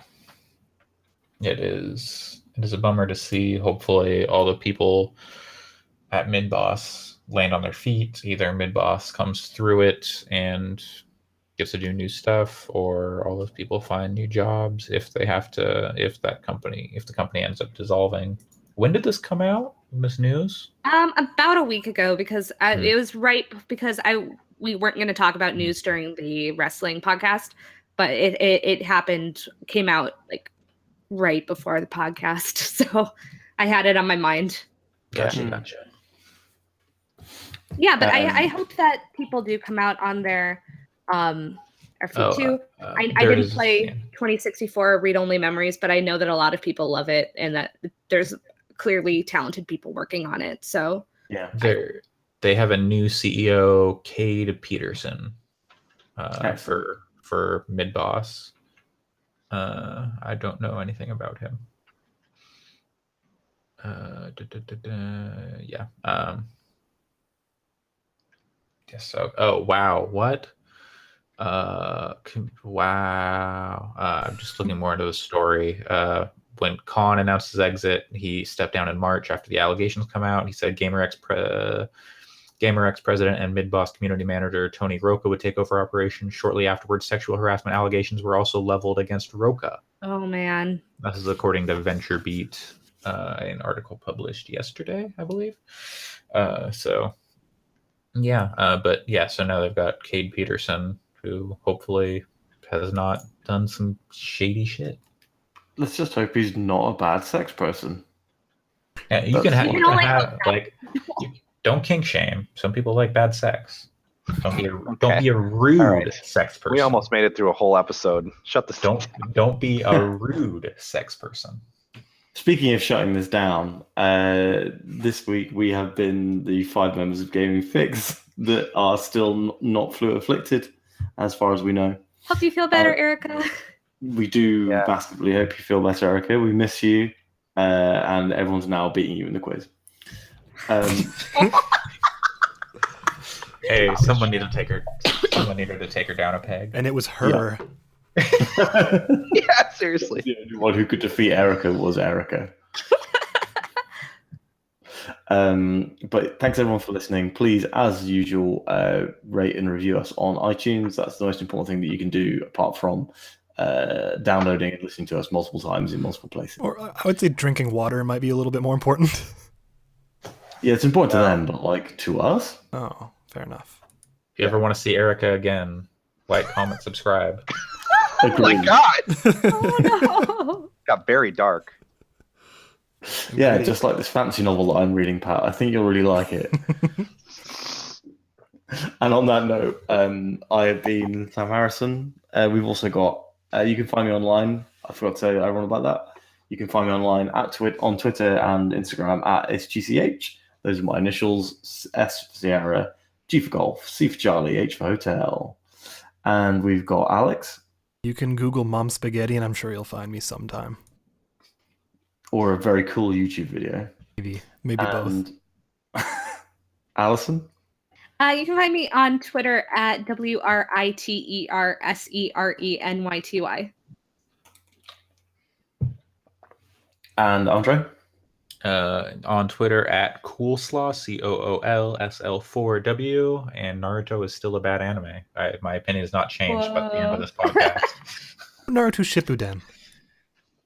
It is a bummer to see. Hopefully all the people at Midboss land on their feet. Either Midboss comes through it and gets to do new stuff, or all those people find new jobs if the company ends up dissolving. When did this come out? This news? About a week ago, because it was right because we weren't going to talk about news during the wrestling podcast, but it came out like right before the podcast, so I had it on my mind. Gotcha. Yeah, but I hope that people do come out on their feet too. I didn't play 2064 read-only memories, but I know that a lot of people love it, and that there's clearly talented people working on it. So they have a new CEO, Cade Peterson, for Midboss. I don't know anything about him. So, oh wow, what? Wow. I'm just looking more into the story. When Khan announced his exit, he stepped down in March after the allegations come out. He said GamerX president and Midboss community manager Tony Roca would take over operations. Shortly afterwards, sexual harassment allegations were also leveled against Roca. Oh man. This is according to VentureBeat, an article published yesterday, I believe. So now they've got Cade Peterson, who hopefully has not done some shady shit. Let's just hope he's not a bad sex person. Yeah, don't kink shame. Some people like bad sex. Don't be a rude sex person. We almost made it through a whole episode. Shut this. Don't be a rude sex person. Speaking of shutting this down, this week we have been the 5 members of Gaming Fix that are still not flu afflicted, as far as we know. Hope you feel better, Erica. We do massively hope you feel better, Erica. We miss you, and everyone's now beating you in the quiz. Hey, someone needed to take her down a peg, and it was her. Yeah, seriously. The only one who could defeat Erica was Erica. But thanks everyone for listening. Please, as usual, rate and review us on iTunes. That's the most important thing that you can do, apart from downloading and listening to us multiple times in multiple places. Or I would say drinking water might be a little bit more important. Yeah, it's important to them, but like to us. Oh, fair enough. If you ever want to see Erica again, like, comment, subscribe. Oh my god! Oh no! Got very dark. Yeah, just like this fantasy novel that I'm reading, Pat. I think you'll really like it. And on that note, I have been Sam Harrison. We've also got, you can find me online. I forgot to tell everyone about that. You can find me online on Twitter and Instagram at SGCH. Those are my initials: S for Sierra, G for Golf, C for Charlie, H for Hotel. And we've got Alex, You can Google Mom Spaghetti, and I'm sure you'll find me sometime. or a very cool YouTube video. Maybe both. And Alison. You can find me on Twitter at WRITERSERENYTY. And Andre. On Twitter at Coolslaw, COOLSL4W, and Naruto is still a bad anime. My opinion has not changed by the end of this podcast. Naruto Shippuden.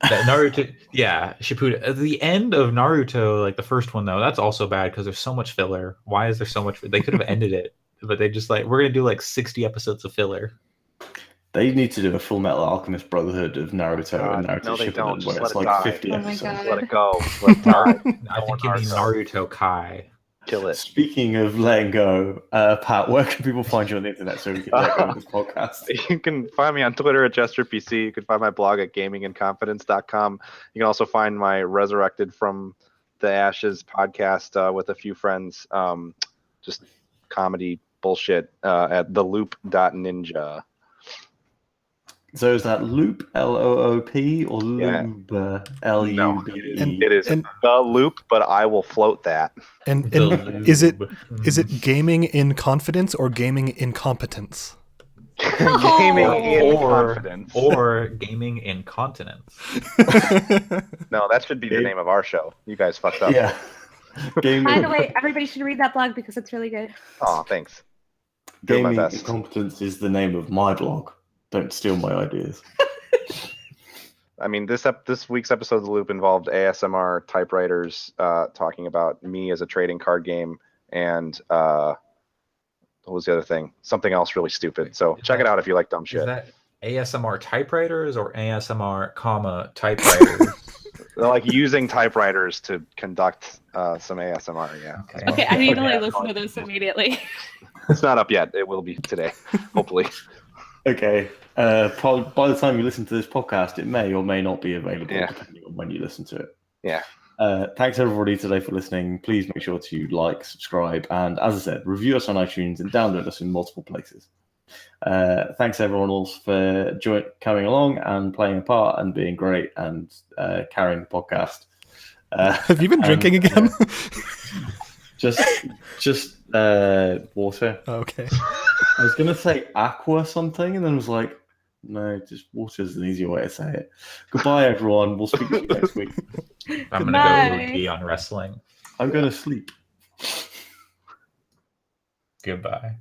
That Naruto, yeah, Shippuden. The end of Naruto, like the first one though, that's also bad because there's so much filler. Why is there so much? They could have ended it, but they just like, we're gonna do like 60 episodes of filler. They need to do a Full Metal Alchemist Brotherhood of Naruto and Naruto no, they Shippuden, don't. where Just it's let it like die. 50 Oh my episodes. God. Let it go. Let it die. I think you mean Naruto Kai. Kill it. Speaking of letting go, Pat, where can people find you on the internet so we can let go of this podcast? You can find me on Twitter at JesterPC. You can find my blog at gamingandconfidence.com. You can also find my Resurrected from the Ashes podcast with a few friends. Just comedy bullshit at theloop.ninja. So is that Loop, L-O-O-P, or Lube, L-U-B-E? No, it is And- the loop, but I will float that. And The is it lube. gaming in confidence or gaming incompetence? Gaming in or confidence. or gaming incontinence? No, that should be the name of our show. You guys fucked up. Yeah. Gaming, By the way, everybody should read that blog because it's really good. Oh, thanks. Doing my Gaming best. Incompetence is the name of my blog. Don't steal my ideas. I mean, this week's episode of The Loop involved ASMR typewriters talking about me as a trading card game, and what was the other thing? Something else really stupid. So check it out if you like dumb Is shit. that ASMR typewriters or ASMR, typewriters? They're like using typewriters to conduct some ASMR. Yeah, Okay, I need to like listen to this immediately. it's not up yet. It will be today, hopefully. Okay. Probably by the time you listen to this podcast, it may or may not be available, Yeah. depending on when you listen to it. Yeah. Thanks everybody today for listening. Please make sure to like, subscribe, and as I said, review us on iTunes and download us in multiple places. Thanks everyone else for coming along and playing a part and being great and carrying the podcast. Have you been drinking again? Just water. Okay. I was gonna say aqua something, and then was like, no, just water is an easier way to say it. Goodbye, everyone. We'll speak to you next week. I'm Goodbye. gonna go OD on wrestling. I'm gonna sleep. Goodbye.